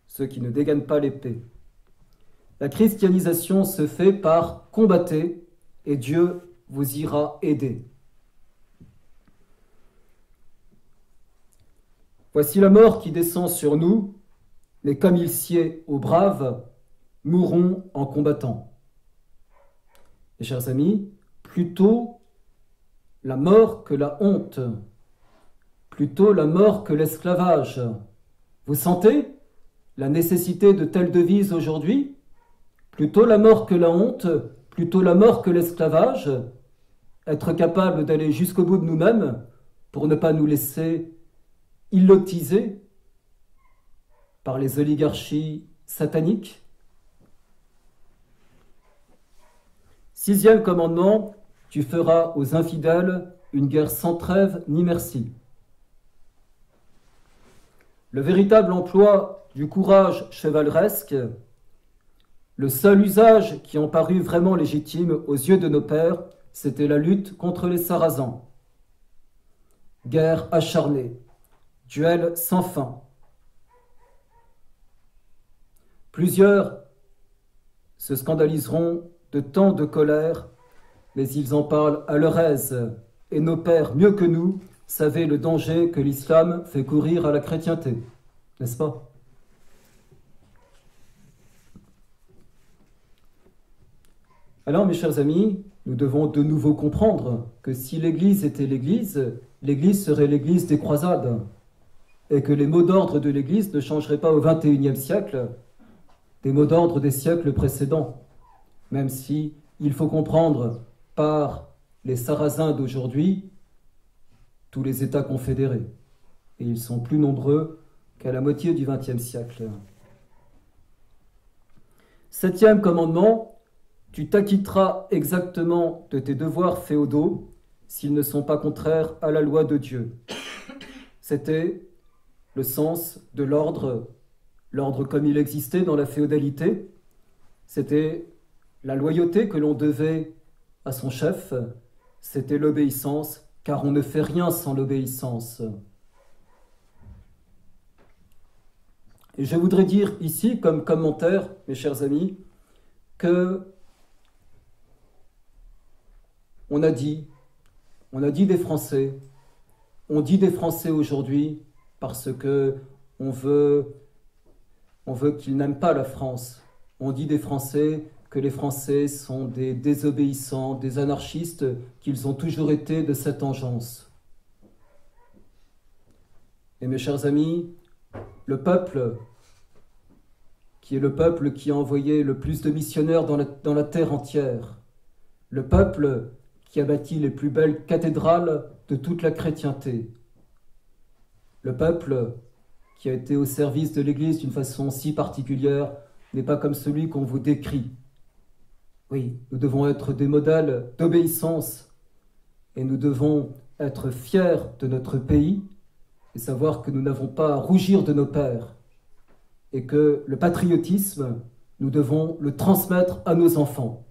ceux qui ne dégainent pas l'épée. La christianisation se fait par combattre et Dieu vous ira aider. Voici la mort qui descend sur nous, mais comme il sied aux braves, mourons en combattant. Mes chers amis, plutôt la mort que la honte, plutôt la mort que l'esclavage. Vous sentez la nécessité de telles devises aujourd'hui? Plutôt la mort que la honte, plutôt la mort que l'esclavage, être capable d'aller jusqu'au bout de nous-mêmes pour ne pas nous laisser illotiser par les oligarchies sataniques. Sixième commandement, tu feras aux infidèles une guerre sans trêve ni merci. Le véritable emploi du courage chevaleresque, le seul usage qui en parut vraiment légitime aux yeux de nos pères, c'était la lutte contre les Sarrasins. Guerre acharnée, duel sans fin. Plusieurs se scandaliseront de tant de colère, mais ils en parlent à leur aise, et nos pères, mieux que nous, savez le danger que l'islam fait courir à la chrétienté, n'est-ce pas? Alors, mes chers amis, nous devons de nouveau comprendre que si l'Église était l'Église, l'Église serait l'Église des croisades, et que les mots d'ordre de l'Église ne changeraient pas au XXIe siècle des mots d'ordre des siècles précédents, même si il faut comprendre par les Sarrasins d'aujourd'hui tous les États confédérés, et ils sont plus nombreux qu'à la moitié du XXe siècle. Septième commandement, tu t'acquitteras exactement de tes devoirs féodaux s'ils ne sont pas contraires à la loi de Dieu. C'était le sens de l'ordre comme il existait dans la féodalité. C'était la loyauté que l'on devait à son chef, c'était l'obéissance, car on ne fait rien sans l'obéissance. Et je voudrais dire ici, comme commentaire, mes chers amis, que on a dit des Français, on dit des Français aujourd'hui parce que on veut qu'ils n'aiment pas la France. On dit des Français que les Français sont des désobéissants, des anarchistes, qu'ils ont toujours été de cette engeance. Et mes chers amis, le peuple, qui est le peuple qui a envoyé le plus de missionnaires dans la terre entière, le peuple qui a bâti les plus belles cathédrales de toute la chrétienté, le peuple qui a été au service de l'Église d'une façon si particulière, n'est pas comme celui qu'on vous décrit. Oui, nous devons être des modèles d'obéissance et nous devons être fiers de notre pays et savoir que nous n'avons pas à rougir de nos pères et que le patriotisme, nous devons le transmettre à nos enfants.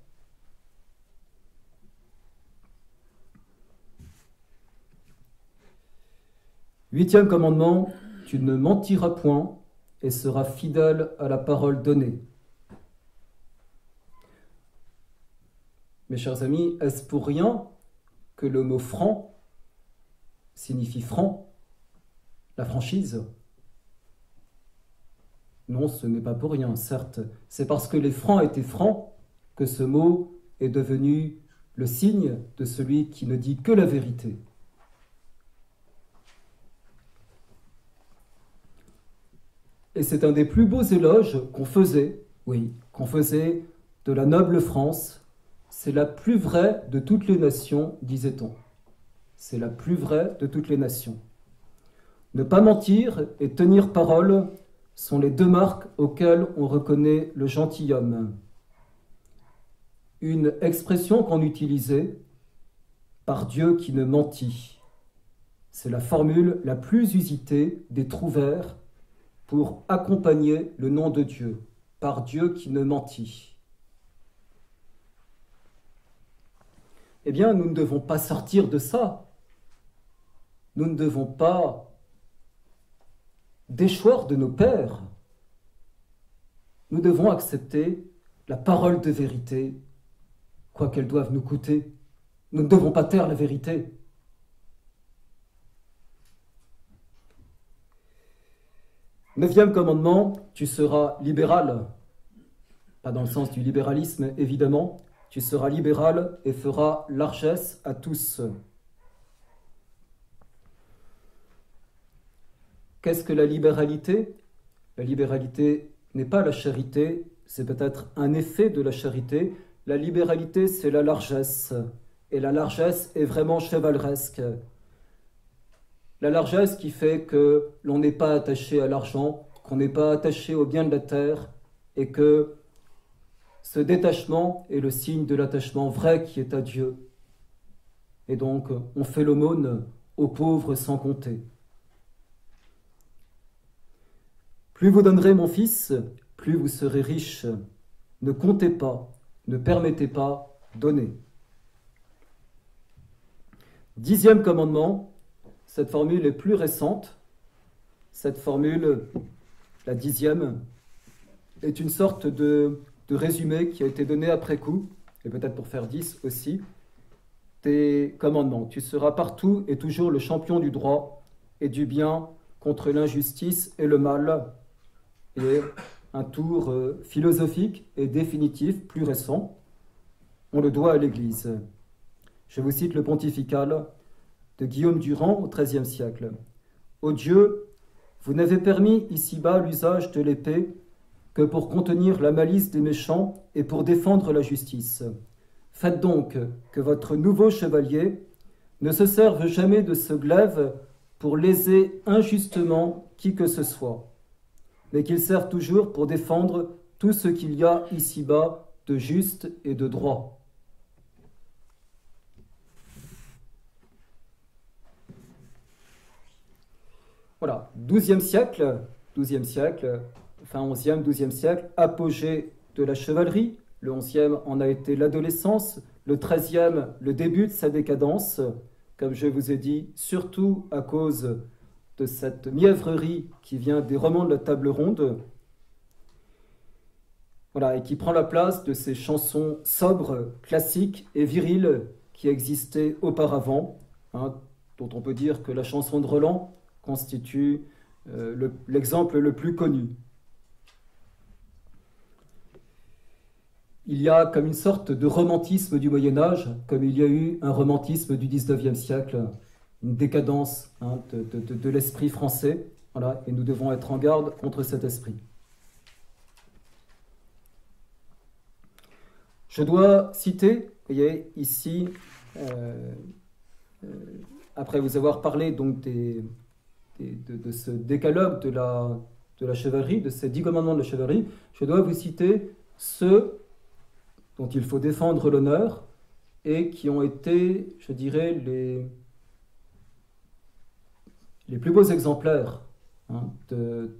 Huitième commandement, tu ne mentiras point et seras fidèle à la parole donnée. Mes chers amis, est-ce pour rien que le mot franc signifie franc, la franchise? Non, ce n'est pas pour rien, certes. C'est parce que les francs étaient francs que ce mot est devenu le signe de celui qui ne dit que la vérité. Et c'est un des plus beaux éloges qu'on faisait, qu'on faisait de la noble France. C'est la plus vraie de toutes les nations, disait-on. C'est la plus vraie de toutes les nations. Ne pas mentir et tenir parole sont les deux marques auxquelles on reconnaît le gentilhomme. Une expression qu'on utilisait, par Dieu qui ne mentit. C'est la formule la plus usitée des trouvères pour accompagner le nom de Dieu, par Dieu qui ne mentit. Eh bien, nous ne devons pas sortir de ça. Nous ne devons pas déchoir de nos pères. Nous devons accepter la parole de vérité, quoi qu'elle doive nous coûter. Nous ne devons pas taire la vérité. Neuvième commandement, tu seras libéral. Pas dans le sens du libéralisme, évidemment. Tu seras libéral et feras largesse à tous. Qu'est-ce que la libéralité? La libéralité n'est pas la charité, c'est peut-être un effet de la charité. La libéralité, c'est la largesse. Et la largesse est vraiment chevaleresque. La largesse qui fait que l'on n'est pas attaché à l'argent, qu'on n'est pas attaché aux biens de la terre, et que ce détachement est le signe de l'attachement vrai qui est à Dieu. Et donc, on fait l'aumône aux pauvres sans compter. Plus vous donnerez, mon fils, plus vous serez riche. Ne comptez pas, ne permettez pas, donnez. Dixième commandement, cette formule est plus récente. Cette formule, la dixième, est une sorte de résumé qui a été donné après coup, et peut-être pour faire 10 aussi. tes commandements. Tu seras partout et toujours le champion du droit et du bien contre l'injustice et le mal. Et un tour philosophique et définitif, plus récent, on le doit à l'Église. Je vous cite le pontifical de Guillaume Durand au XIIIe siècle. Ô Dieu, vous n'avez permis ici-bas l'usage de l'épée que pour contenir la malice des méchants et pour défendre la justice. Faites donc que votre nouveau chevalier ne se serve jamais de ce glaive pour léser injustement qui que ce soit, mais qu'il serve toujours pour défendre tout ce qu'il y a ici-bas de juste et de droit. Voilà, XIIe siècle, enfin XIe, XIIe siècle, apogée de la chevalerie. Le XIe en a été l'adolescence, le XIIIe, le début de sa décadence, comme je vous ai dit, surtout à cause de cette mièvrerie qui vient des romans de la table ronde, voilà, et qui prend la place de ces chansons sobres, classiques et viriles qui existaient auparavant, hein, dont on peut dire que la chanson de Roland constitue l'exemple le plus connu. Il y a comme une sorte de romantisme du Moyen-Âge, comme il y a eu un romantisme du XIXe siècle, une décadence de l'esprit français, voilà, et nous devons être en garde contre cet esprit. Je dois citer, vous voyez, ici, après vous avoir parlé donc de ce décalogue de la chevalerie, de ces 10 commandements de la chevalerie, je dois vous citer ceux dont il faut défendre l'honneur et qui ont été, je dirais, les plus beaux exemplaires de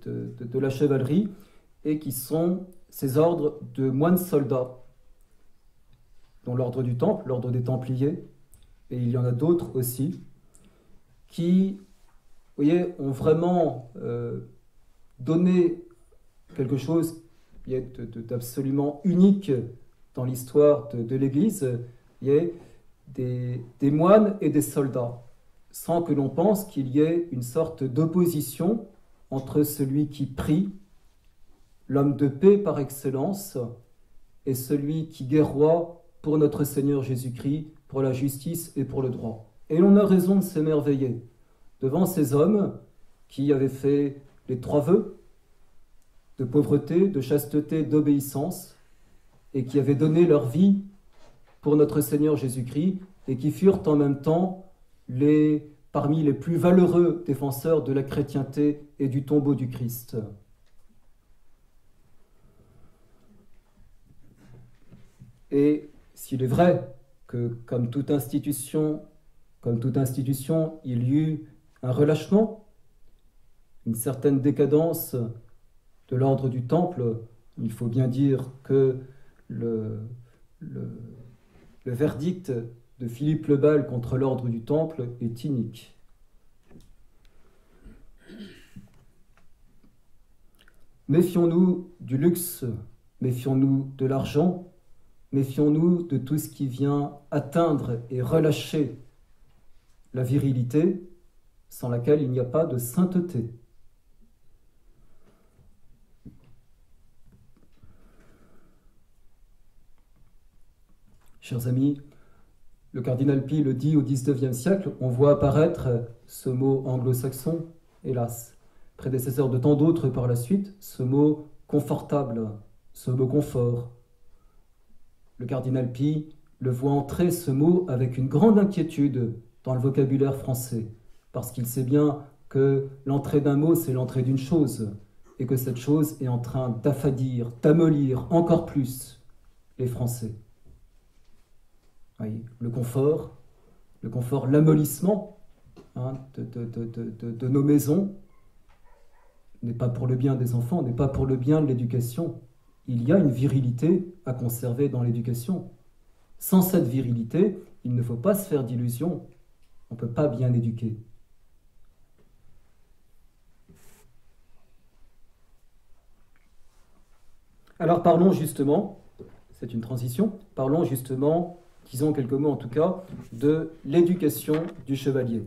la chevalerie et qui sont ces ordres de moines soldats, dont l'ordre du Temple, l'ordre des Templiers, et il y en a d'autres aussi, qui, vous voyez, ont vraiment donné quelque chose qui est d'absolument unique dans l'histoire de l'Église, il y a des moines et des soldats, sans que l'on pense qu'il y ait une sorte d'opposition entre celui qui prie, l'homme de paix par excellence, et celui qui guerroie pour notre Seigneur Jésus-Christ, pour la justice et pour le droit. Et l'on a raison de s'émerveiller devant ces hommes qui avaient fait les 3 vœux de pauvreté, de chasteté, d'obéissance, et qui avaient donné leur vie pour notre Seigneur Jésus-Christ, et qui furent en même temps parmi les plus valeureux défenseurs de la chrétienté et du tombeau du Christ. Et s'il est vrai que, comme toute institution, il y eut un relâchement, une certaine décadence de l'ordre du Temple, il faut bien dire que le verdict de Philippe le Bel contre l'ordre du Temple est inique. Méfions-nous du luxe, méfions-nous de l'argent, méfions-nous de tout ce qui vient atteindre et relâcher la virilité, sans laquelle il n'y a pas de sainteté. Chers amis, le cardinal Pie le dit au XIXe siècle, on voit apparaître ce mot anglo-saxon, hélas, prédécesseur de tant d'autres par la suite, ce mot confortable, ce mot confort. Le cardinal Pie le voit entrer ce mot avec une grande inquiétude dans le vocabulaire français, parce qu'il sait bien que l'entrée d'un mot, c'est l'entrée d'une chose, et que cette chose est en train d'affadir, d'amollir encore plus les Français. Oui, le confort, l'amollissement de nos maisons n'est pas pour le bien des enfants, n'est pas pour le bien de l'éducation. Il y a une virilité à conserver dans l'éducation. Sans cette virilité, il ne faut pas se faire d'illusions. On ne peut pas bien éduquer. Alors parlons justement, c'est une transition, parlons justement disons quelques mots en tout cas, de l'éducation du chevalier.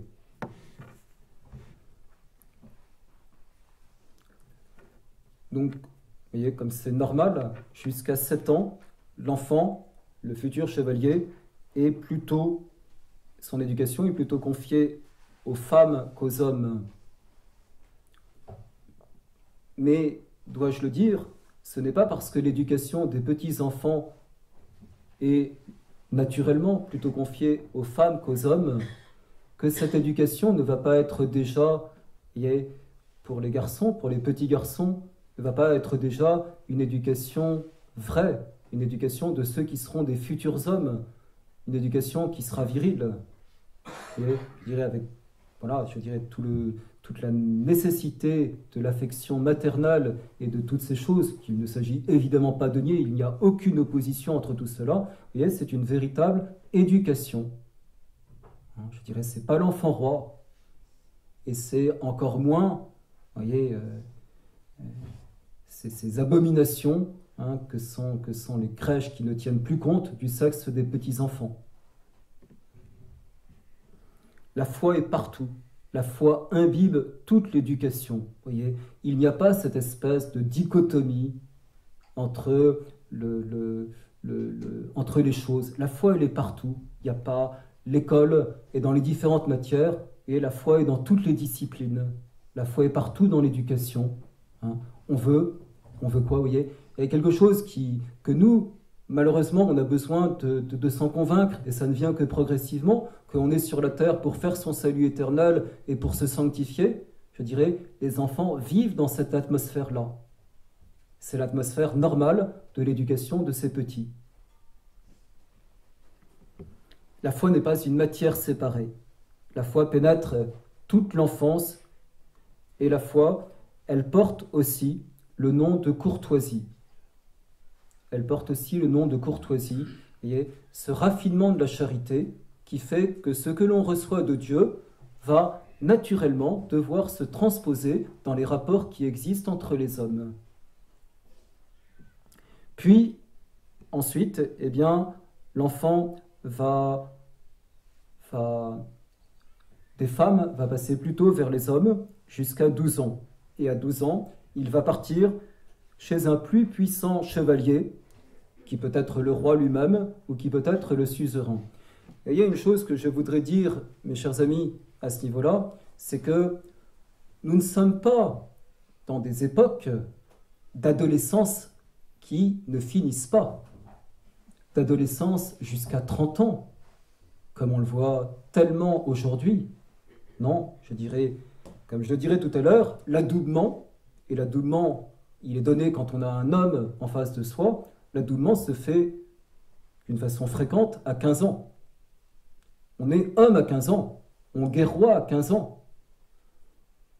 Donc, vous voyez, comme c'est normal, jusqu'à 7 ans, l'enfant, le futur chevalier, est plutôt, son éducation est plutôt confiée aux femmes qu'aux hommes. Mais, dois-je le dire, ce n'est pas parce que l'éducation des petits-enfants est naturellement plutôt confiée aux femmes qu'aux hommes que cette éducation ne va pas être déjà, pour les garçons, pour les petits garçons, ne va pas être déjà une éducation vraie, une éducation de ceux qui seront des futurs hommes, une éducation qui sera virile. Et, je dirais avec, voilà, je dirais toute la nécessité de l'affection maternelle et de toutes ces choses, qu'il ne s'agit évidemment pas de nier, il n'y a aucune opposition entre tout cela. Vous voyez, c'est une véritable éducation. Je dirais, c'est pas l'enfant roi, et c'est encore moins, vous voyez, ces abominations que sont les crèches qui ne tiennent plus compte du sexe des petits-enfants. La foi est partout. La foi imbibe toute l'éducation. Voyez, il n'y a pas cette espèce de dichotomie entre, entre les choses. La foi, elle est partout. Il n'y a pas... L'école est dans les différentes matières et la foi est dans toutes les disciplines. La foi est partout dans l'éducation. On veut quoi, vous voyez? Il y a quelque chose que nous, malheureusement, on a besoin de s'en convaincre, et ça ne vient que progressivement, qu'on est sur la terre pour faire son salut éternel et pour se sanctifier. Je dirais, les enfants vivent dans cette atmosphère-là. C'est l'atmosphère normale de l'éducation de ces petits. La foi n'est pas une matière séparée. La foi pénètre toute l'enfance, et la foi, elle porte aussi le nom de courtoisie. Elle porte aussi le nom de courtoisie, voyez, ce raffinement de la charité qui fait que ce que l'on reçoit de Dieu va naturellement devoir se transposer dans les rapports qui existent entre les hommes. Puis, ensuite, eh bien, l'enfant des femmes va passer plutôt vers les hommes jusqu'à 12 ans. Et à 12 ans, il va partir chez un plus puissant chevalier, qui peut être le roi lui-même ou qui peut être le suzerain. Et il y a une chose que je voudrais dire, mes chers amis, à ce niveau-là, c'est que nous ne sommes pas dans des époques d'adolescence qui ne finissent pas, d'adolescence jusqu'à 30 ans, comme on le voit tellement aujourd'hui. Non, je dirais, comme je le dirais tout à l'heure, l'adoubement, et l'adoubement, il est donné quand on a un homme en face de soi, l'adoubement se fait d'une façon fréquente à 15 ans. On est homme à 15 ans, on guerroie à 15 ans.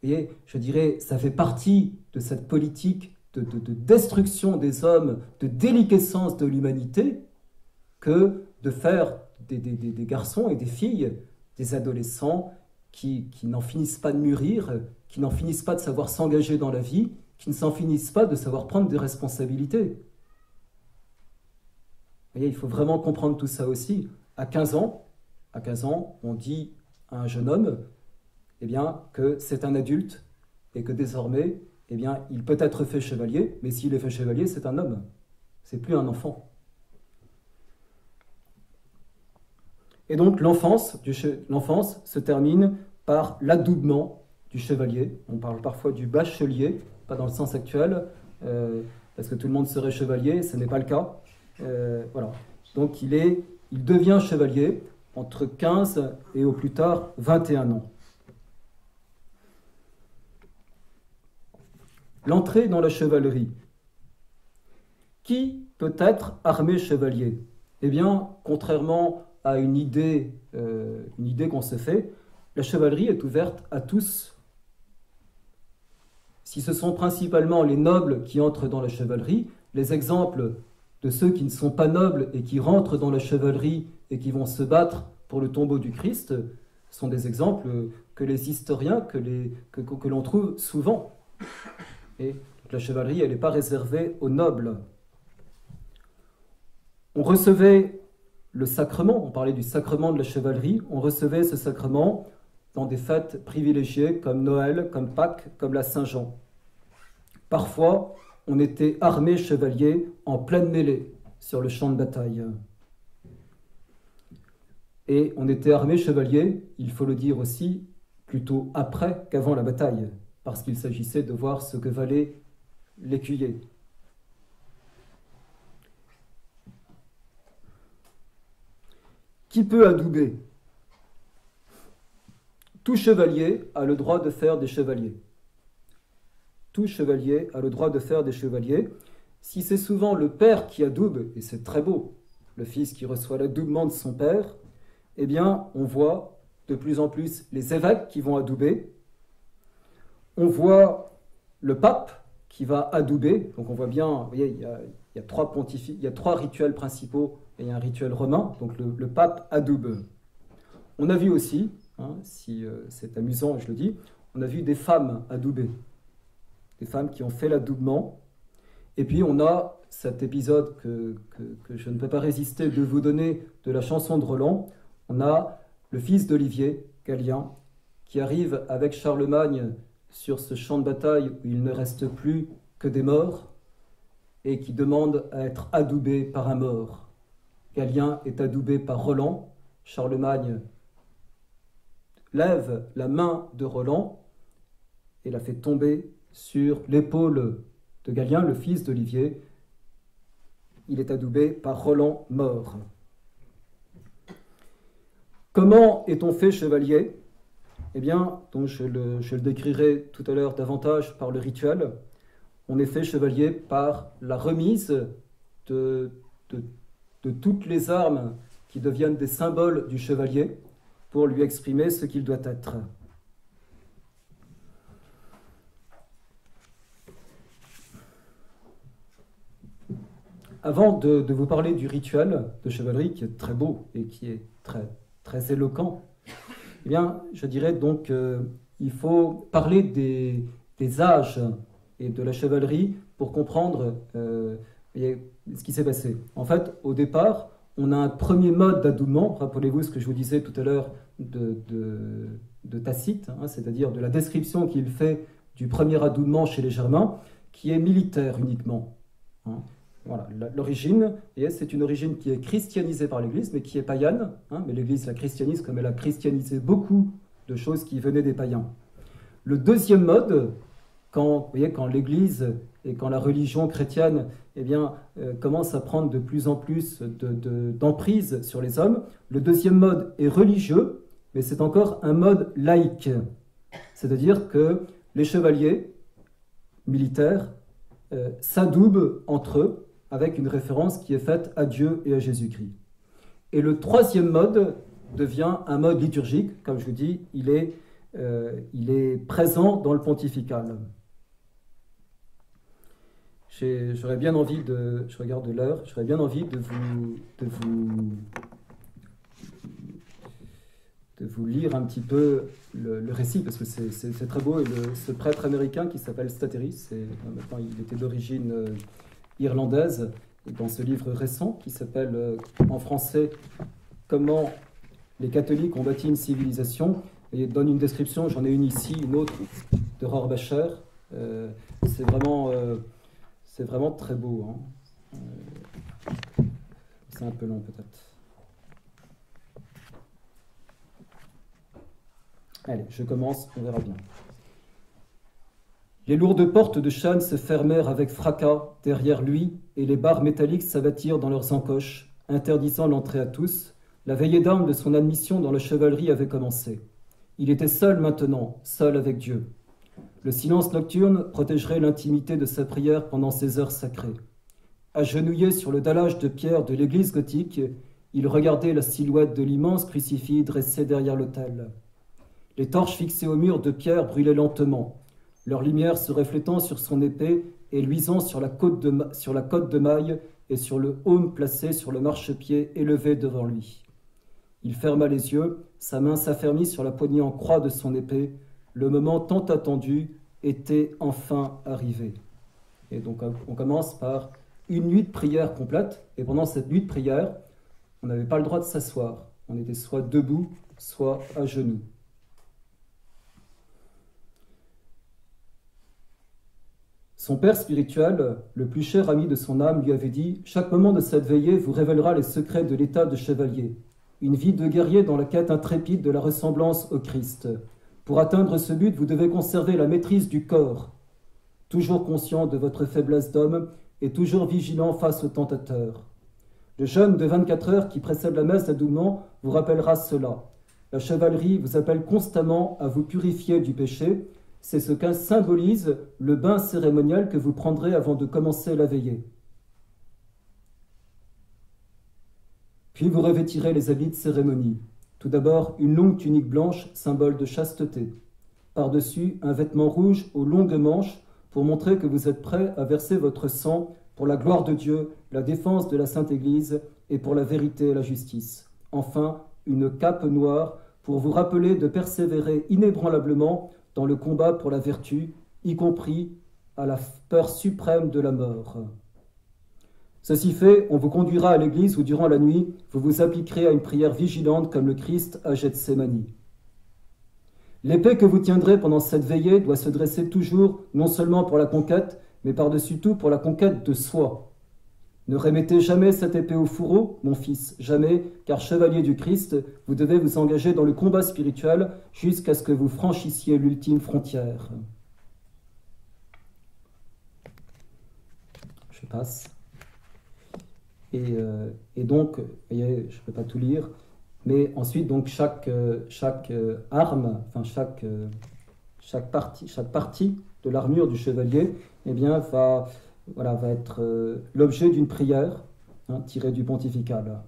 Et je dirais, ça fait partie de cette politique de destruction des hommes, de déliquescence de l'humanité, que de faire des garçons et des filles, des adolescents qui n'en finissent pas de mûrir, qui n'en finissent pas de savoir s'engager dans la vie, qui ne s'en finissent pas de savoir prendre des responsabilités. Vous voyez, il faut vraiment comprendre tout ça aussi. À 15 ans, on dit à un jeune homme eh bien, que c'est un adulte et que désormais, eh bien, il peut être fait chevalier, mais s'il est fait chevalier, c'est un homme. C'est plus un enfant. Et donc l'enfance se termine par l'adoubement du chevalier. On parle parfois du bachelier, pas dans le sens actuel, parce que tout le monde serait chevalier, ce n'est pas le cas. Voilà. Donc il devient chevalier entre 15 et au plus tard 21 ans. L'entrée dans la chevalerie. Qui peut être armé chevalier? Eh bien, contrairement à une idée qu'on se fait, la chevalerie est ouverte à tous. Si ce sont principalement les nobles qui entrent dans la chevalerie, les exemples de ceux qui ne sont pas nobles et qui rentrent dans la chevalerie et qui vont se battre pour le tombeau du Christ sont des exemples que les historiens, que l'on trouve souvent. Et la chevalerie, elle n'est pas réservée aux nobles. On recevait le sacrement, on parlait du sacrement de la chevalerie, on recevait ce sacrement dans des fêtes privilégiées comme Noël, comme Pâques, comme la Saint-Jean. Parfois, on était armé chevalier en pleine mêlée sur le champ de bataille. Et on était armé chevalier, il faut le dire aussi, plutôt après qu'avant la bataille, parce qu'il s'agissait de voir ce que valait l'écuyer. Qui peut adouber? Tout chevalier a le droit de faire des chevaliers. Tout chevalier a le droit de faire des chevaliers. Si c'est souvent le père qui adoube, et c'est très beau, le fils qui reçoit l'adoubement de son père, eh bien, on voit de plus en plus les évêques qui vont adouber. On voit le pape qui va adouber. Donc on voit bien, vous voyez, il y a trois rituels principaux et il y a un rituel romain. Donc le pape adoube. On a vu aussi, si c'est amusant, je le dis, on a vu des femmes adouber. Des femmes qui ont fait l'adoubement. Et puis on a cet épisode que je ne peux pas résister de vous donner de la chanson de Roland. On a le fils d'Olivier, Galien, qui arrive avec Charlemagne sur ce champ de bataille où il ne reste plus que des morts et qui demande à être adoubé par un mort. Galien est adoubé par Roland. Charlemagne lève la main de Roland et la fait tomber sur l'épaule de Galien, le fils d'Olivier. Il est adoubé par Roland mort. Comment est-on fait chevalier? Eh bien, donc je le décrirai tout à l'heure davantage par le rituel. On est fait chevalier par la remise de toutes les armes qui deviennent des symboles du chevalier pour lui exprimer ce qu'il doit être. Avant de vous parler du rituel de chevalerie, qui est très beau et qui est très, très éloquent, eh bien, je dirais donc qu'il faut parler des âges et de la chevalerie pour comprendre ce qui s'est passé. En fait, au départ, on a un premier mode d'adoubement, rappelez-vous ce que je vous disais tout à l'heure de Tacite, c'est-à-dire de la description qu'il fait du premier adoubement chez les Germains, qui est militaire uniquement. Voilà, l'origine, c'est une origine qui est christianisée par l'Église, mais qui est païenne. Mais l'Église la christianise comme elle a christianisé beaucoup de choses qui venaient des païens. Le deuxième mode, quand l'Église et quand la religion chrétienne commence à prendre de plus en plus d'emprise sur les hommes, le deuxième mode est religieux, mais c'est encore un mode laïque. C'est-à-dire que les chevaliers militaires s'adoubent entre eux, avec une référence qui est faite à Dieu et à Jésus-Christ. Et le troisième mode devient un mode liturgique, comme je vous dis, il est présent dans le pontifical. J'aurais bien envie je regarde l'heure, j'aurais bien envie de vous lire un petit peu le récit, parce que c'est très beau, et ce prêtre américain qui s'appelle Stateris, maintenant il était d'origine irlandaise, dans ce livre récent qui s'appelle en français « Comment les catholiques ont bâti une civilisation », et il donne une description, j'en ai une ici, une autre de Rohrbacher. C'est vraiment très beau. C'est un peu long peut-être. Allez, je commence, on verra bien. Les lourdes portes de chêne se fermèrent avec fracas derrière lui, et les barres métalliques s'abattirent dans leurs encoches, interdisant l'entrée à tous. La veillée d'armes de son admission dans la chevalerie avait commencé. Il était seul maintenant, seul avec Dieu. Le silence nocturne protégerait l'intimité de sa prière pendant ces heures sacrées. Agenouillé sur le dallage de pierre de l'église gothique, il regardait la silhouette de l'immense crucifix dressé derrière l'autel. Les torches fixées au mur de pierre brûlaient lentement, leur lumière se reflétant sur son épée et luisant sur la cotte de maille et sur le aume placé sur le marchepied élevé devant lui. Il ferma les yeux, sa main s'affermit sur la poignée en croix de son épée. Le moment tant attendu était enfin arrivé. Et donc on commence par une nuit de prière complète, et pendant cette nuit de prière, on n'avait pas le droit de s'asseoir. On était soit debout, soit à genoux. Son père spirituel, le plus cher ami de son âme, lui avait dit « Chaque moment de cette veillée vous révélera les secrets de l'état de chevalier, une vie de guerrier dans la quête intrépide de la ressemblance au Christ. Pour atteindre ce but, vous devez conserver la maîtrise du corps, toujours conscient de votre faiblesse d'homme et toujours vigilant face au tentateur. Le jeûne de 24 heures qui précède la messe d'adoubement vous rappellera cela. La chevalerie vous appelle constamment à vous purifier du péché. C'est ce qu'un symbolise le bain cérémonial que vous prendrez avant de commencer la veillée. Puis vous revêtirez les habits de cérémonie. Tout d'abord, une longue tunique blanche, symbole de chasteté. Par-dessus, un vêtement rouge aux longues manches pour montrer que vous êtes prêt à verser votre sang pour la gloire de Dieu, la défense de la Sainte Église et pour la vérité et la justice. Enfin, une cape noire pour vous rappeler de persévérer inébranlablement dans le combat pour la vertu, y compris à la peur suprême de la mort. Ceci fait, on vous conduira à l'église où, durant la nuit, vous vous appliquerez à une prière vigilante comme le Christ à Gethsémani. L'épée que vous tiendrez pendant cette veillée doit se dresser toujours, non seulement pour la conquête, mais par-dessus tout pour la conquête de soi. Ne remettez jamais cette épée au fourreau, mon fils, jamais, car chevalier du Christ, vous devez vous engager dans le combat spirituel jusqu'à ce que vous franchissiez l'ultime frontière. Je passe. Et donc, vous voyez, je ne peux pas tout lire, mais ensuite, donc, chaque arme, enfin chaque partie de l'armure du chevalier, eh bien, va être l'objet d'une prière tirée du pontifical.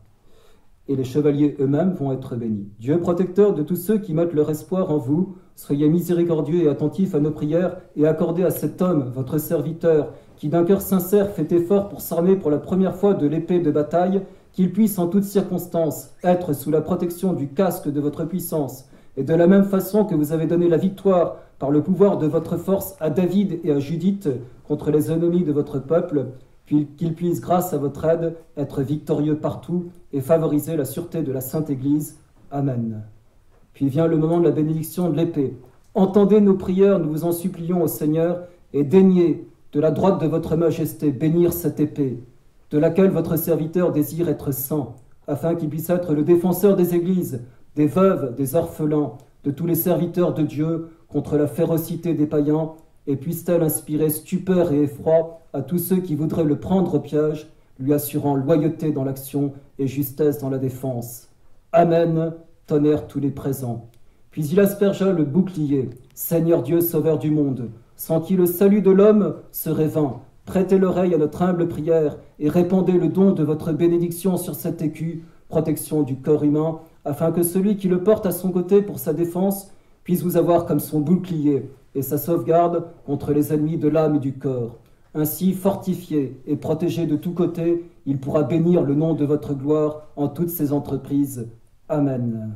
Et les chevaliers eux-mêmes vont être bénis. Dieu protecteur de tous ceux qui mettent leur espoir en vous, soyez miséricordieux et attentifs à nos prières et accordez à cet homme, votre serviteur, qui d'un cœur sincère fait effort pour s'armer pour la première fois de l'épée de bataille, qu'il puisse en toutes circonstances être sous la protection du casque de votre puissance, et de la même façon que vous avez donné la victoire par le pouvoir de votre force à David et à Judith contre les ennemis de votre peuple, puis qu'il puisse, grâce à votre aide, être victorieux partout et favoriser la sûreté de la Sainte Église. Amen. Puis vient le moment de la bénédiction de l'épée. Entendez nos prières, nous vous en supplions au Seigneur, et daignez, de la droite de votre majesté, bénir cette épée, de laquelle votre serviteur désire être saint, afin qu'il puisse être le défenseur des églises, des veuves, des orphelins, de tous les serviteurs de Dieu, contre la férocité des païens, et puisse-t-elle inspirer stupeur et effroi à tous ceux qui voudraient le prendre au piège, lui assurant loyauté dans l'action et justesse dans la défense. Amen, tonnèrent tous les présents. Puis il aspergea le bouclier, Seigneur Dieu, sauveur du monde, sans qui le salut de l'homme serait vain. Prêtez l'oreille à notre humble prière et répandez le don de votre bénédiction sur cet écu, protection du corps humain, afin que celui qui le porte à son côté pour sa défense puisse vous avoir comme son bouclier et sa sauvegarde contre les ennemis de l'âme et du corps. Ainsi, fortifié et protégé de tous côtés, il pourra bénir le nom de votre gloire en toutes ses entreprises. Amen.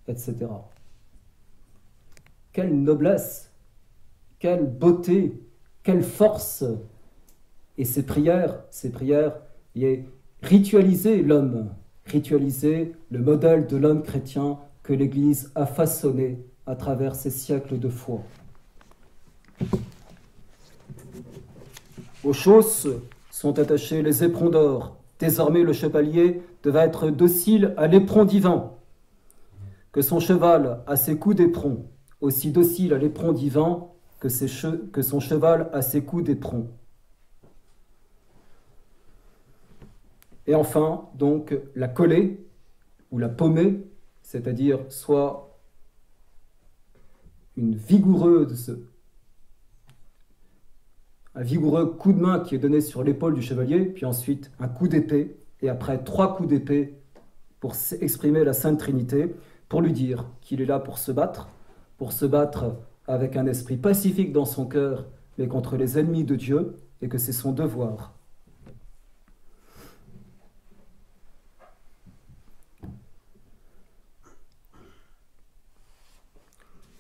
Etc. Quelle noblesse, quelle beauté, quelle force. Et ces prières, ritualiser l'homme, ritualiser le modèle de l'homme chrétien que l'Église a façonné à travers ces siècles de foi. Aux chausses sont attachés les éperons d'or. Désormais, le chevalier devait être docile à l'éperon divin. Que son cheval a ses coups d'éperon, aussi docile à l'éperon divin que son cheval a ses coups d'éperon. Et enfin, donc, la collée ou la pommée, c'est-à-dire soit un vigoureux coup de main qui est donné sur l'épaule du chevalier, puis ensuite un coup d'épée, et après 3 coups d'épée pour exprimer la Sainte Trinité, pour lui dire qu'il est là pour se battre avec un esprit pacifique dans son cœur, mais contre les ennemis de Dieu, et que c'est son devoir.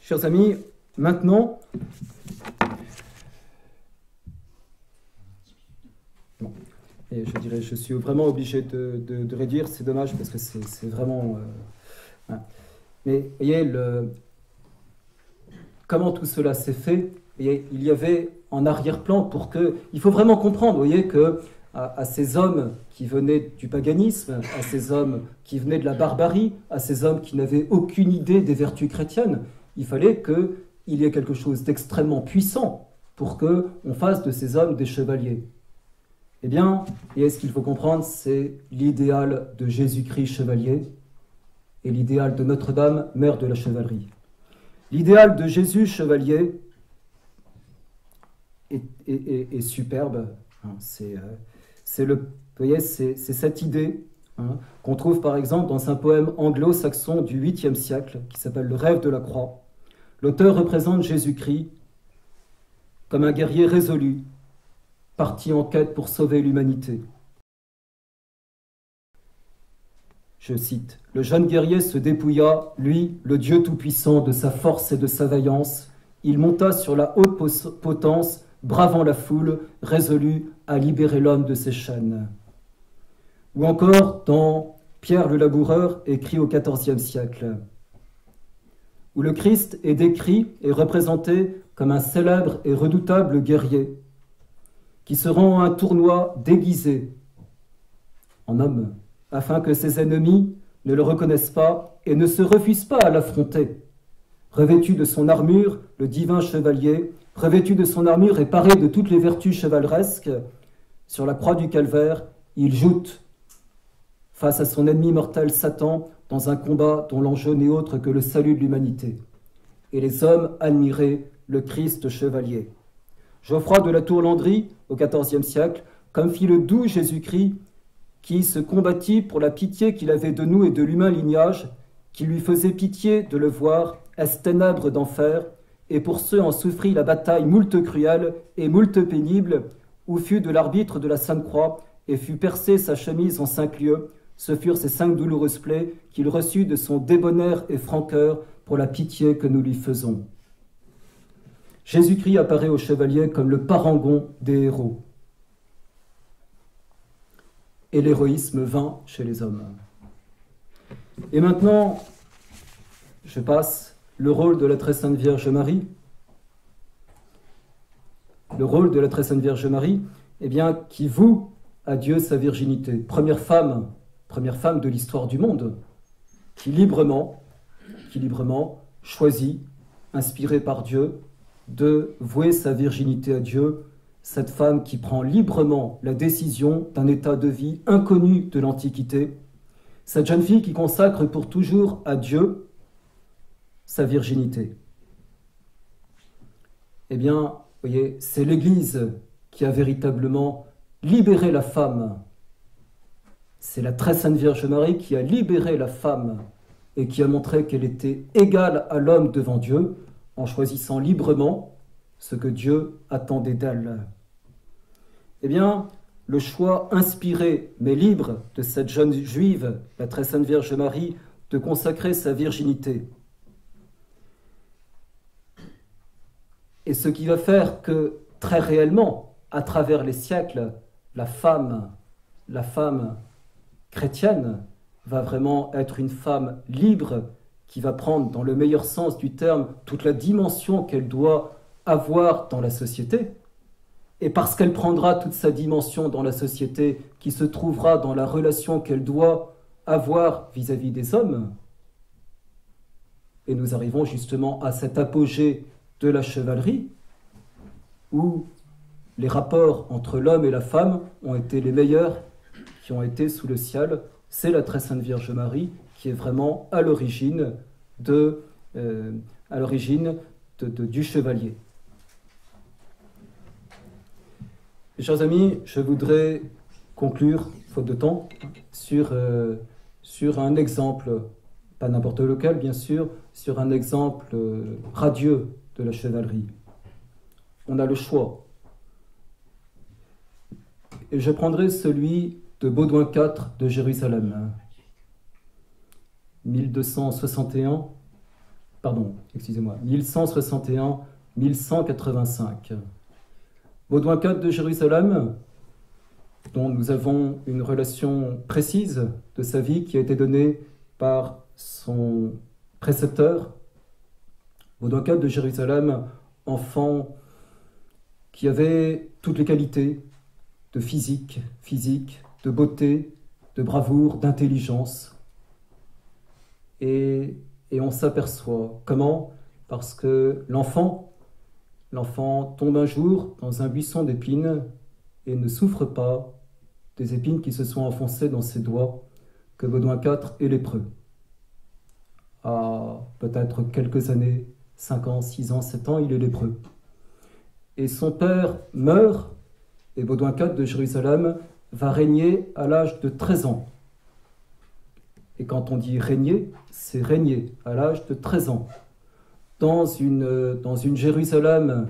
Chers amis, maintenant, Et je dirais, je suis vraiment obligé de réduire, c'est dommage parce que c'est vraiment... voilà. Mais vous voyez, comment tout cela s'est fait, et il y avait en arrière-plan pour que... Il faut vraiment comprendre, vous voyez, que à ces hommes qui venaient du paganisme, à ces hommes qui venaient de la barbarie, à ces hommes qui n'avaient aucune idée des vertus chrétiennes, il fallait qu'il y ait quelque chose d'extrêmement puissant pour qu'on fasse de ces hommes des chevaliers. Eh bien, et ce qu'il faut comprendre, c'est l'idéal de Jésus-Christ chevalier et l'idéal de Notre-Dame, mère de la chevalerie. L'idéal de Jésus chevalier est superbe. Hein, vous voyez, c'est cette idée qu'on trouve par exemple dans un poème anglo-saxon du 8e siècle qui s'appelle Le rêve de la croix. L'auteur représente Jésus-Christ comme un guerrier résolu, parti en quête pour sauver l'humanité. Je cite, « Le jeune guerrier se dépouilla, lui, le Dieu tout-puissant, de sa force et de sa vaillance. Il monta sur la haute potence, bravant la foule, résolu à libérer l'homme de ses chaînes. » Ou encore dans Pierre le Laboureur, écrit au XIVe siècle, où le Christ est décrit et représenté comme un célèbre et redoutable guerrier qui se rend à un tournoi déguisé en homme, afin que ses ennemis ne le reconnaissent pas et ne se refusent pas à l'affronter. Revêtu de son armure, le divin chevalier, revêtu de son armure et paré de toutes les vertus chevaleresques, sur la croix du calvaire, il joute face à son ennemi mortel Satan dans un combat dont l'enjeu n'est autre que le salut de l'humanité. Et les hommes admiraient le Christ chevalier. Geoffroy de la Tour-Landry, au XIVe siècle, comme fit le doux Jésus-Christ, qui se combattit pour la pitié qu'il avait de nous et de l'humain lignage, qui lui faisait pitié de le voir, est ténèbres d'enfer, et pour ceux en souffrit la bataille moult cruelle et moult pénible, où fut de l'arbitre de la Sainte Croix, et fut percée sa chemise en 5 lieues, ce furent ces 5 douloureuses plaies qu'il reçut de son débonnaire et franqueur pour la pitié que nous lui faisons. Jésus-Christ apparaît au chevalier comme le parangon des héros. Et l'héroïsme vint chez les hommes. Et maintenant, je passe le rôle de la très sainte Vierge Marie. Le rôle de la très sainte Vierge Marie, eh bien, qui voue à Dieu sa virginité. Première femme de l'histoire du monde, qui librement choisit, inspirée par Dieu, de vouer sa virginité à Dieu, cette femme qui prend librement la décision d'un état de vie inconnu de l'Antiquité, cette jeune fille qui consacre pour toujours à Dieu sa virginité. Eh bien, vous voyez, c'est l'Église qui a véritablement libéré la femme. C'est la très sainte Vierge Marie qui a libéré la femme et qui a montré qu'elle était égale à l'homme devant Dieu en choisissant librement ce que Dieu attendait d'elle. Eh bien, le choix inspiré mais libre de cette jeune juive, la très sainte Vierge Marie, de consacrer sa virginité. Et ce qui va faire que, très réellement, à travers les siècles, la femme chrétienne va vraiment être une femme libre qui va prendre, dans le meilleur sens du terme, toute la dimension qu'elle doit avoir dans la société. Et parce qu'elle prendra toute sa dimension dans la société, qui se trouvera dans la relation qu'elle doit avoir vis-à-vis des hommes, et nous arrivons justement à cet apogée de la chevalerie, où les rapports entre l'homme et la femme ont été les meilleurs qui ont été sous le ciel. C'est la très sainte Vierge Marie qui est vraiment à l'origine du chevalier. Et chers amis, je voudrais conclure, faute de temps, sur un exemple, pas n'importe lequel bien sûr, sur un exemple radieux de la chevalerie. On a le choix. Et je prendrai celui de Baudouin IV de Jérusalem, 1161-1185. Baudouin IV de Jérusalem, dont nous avons une relation précise de sa vie qui a été donnée par son précepteur, Baudouin IV de Jérusalem, enfant qui avait toutes les qualités de physique, de beauté, de bravoure, d'intelligence. Et on s'aperçoit. Comment? Parce que l'enfant tombe un jour dans un buisson d'épines et ne souffre pas des épines qui se sont enfoncées dans ses doigts, que Baudouin IV est lépreux. À peut-être quelques années, 5 ans, 6 ans, 7 ans, il est lépreux. Et son père meurt, et Baudouin IV de Jérusalem va régner à l'âge de 13 ans. Et quand on dit régner, c'est régner à l'âge de 13 ans. Dans une Jérusalem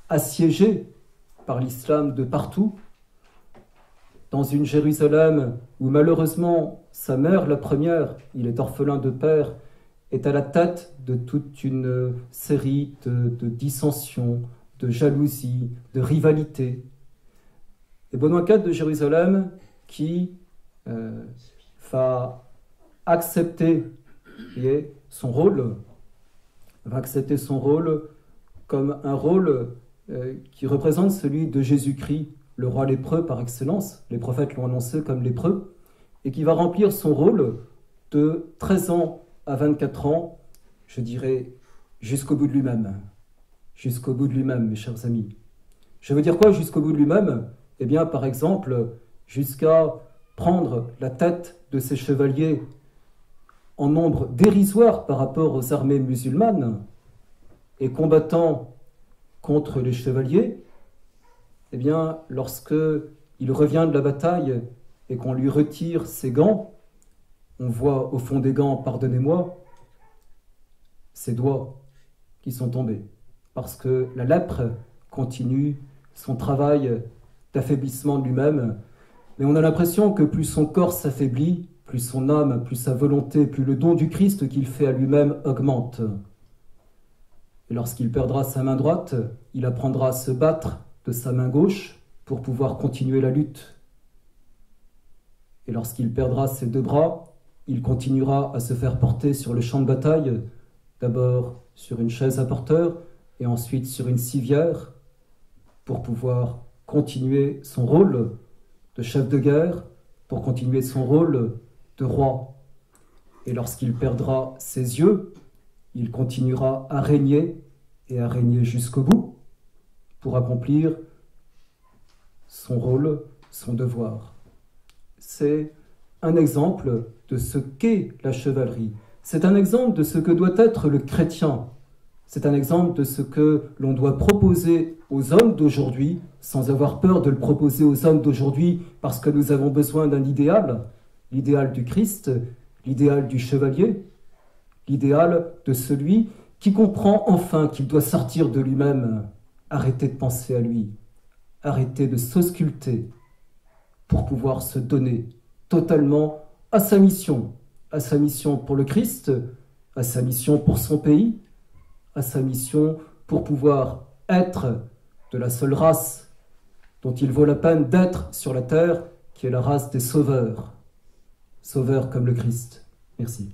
assiégée par l'islam de partout, dans une Jérusalem où malheureusement sa mère, la première, il est orphelin de père, est à la tête de toute une série de dissensions, de jalousies, de rivalités. Et Baudouin IV de Jérusalem qui va accepter son rôle, comme un rôle qui représente celui de Jésus-Christ, le roi lépreux par excellence, les prophètes l'ont annoncé comme lépreux, et qui va remplir son rôle de 13 ans à 24 ans, je dirais, jusqu'au bout de lui-même. Jusqu'au bout de lui-même, mes chers amis. Je veux dire quoi, jusqu'au bout de lui-même? Eh bien, par exemple, jusqu'à prendre la tête de ces chevaliers en nombre dérisoire par rapport aux armées musulmanes et combattant contre les chevaliers, eh bien, lorsque il revient de la bataille et qu'on lui retire ses gants, on voit au fond des gants, pardonnez-moi, ses doigts qui sont tombés. Parce que la lèpre continue son travail d'affaiblissement de lui-même. Mais on a l'impression que plus son corps s'affaiblit, plus son âme, plus sa volonté, plus le don du Christ qu'il fait à lui-même augmente. Et lorsqu'il perdra sa main droite, il apprendra à se battre de sa main gauche pour pouvoir continuer la lutte. Et lorsqu'il perdra ses 2 bras, il continuera à se faire porter sur le champ de bataille, d'abord sur une chaise à porteur et ensuite sur une civière, pour pouvoir continuer son rôle de chef de guerre, pour continuer son rôle de roi. Et lorsqu'il perdra ses yeux, il continuera à régner, et à régner jusqu'au bout, pour accomplir son rôle, son devoir. C'est un exemple de ce qu'est la chevalerie. C'est un exemple de ce que doit être le chrétien. C'est un exemple de ce que l'on doit proposer aux hommes d'aujourd'hui, sans avoir peur de le proposer aux hommes d'aujourd'hui, parce que nous avons besoin d'un idéal, l'idéal du Christ, l'idéal du chevalier, l'idéal de celui qui comprend enfin qu'il doit sortir de lui-même, arrêter de penser à lui, arrêter de s'ausculter pour pouvoir se donner totalement à sa mission pour le Christ, à sa mission pour son pays, à sa mission pour pouvoir être de la seule race dont il vaut la peine d'être sur la terre, qui est la race des sauveurs, sauveurs comme le Christ. Merci.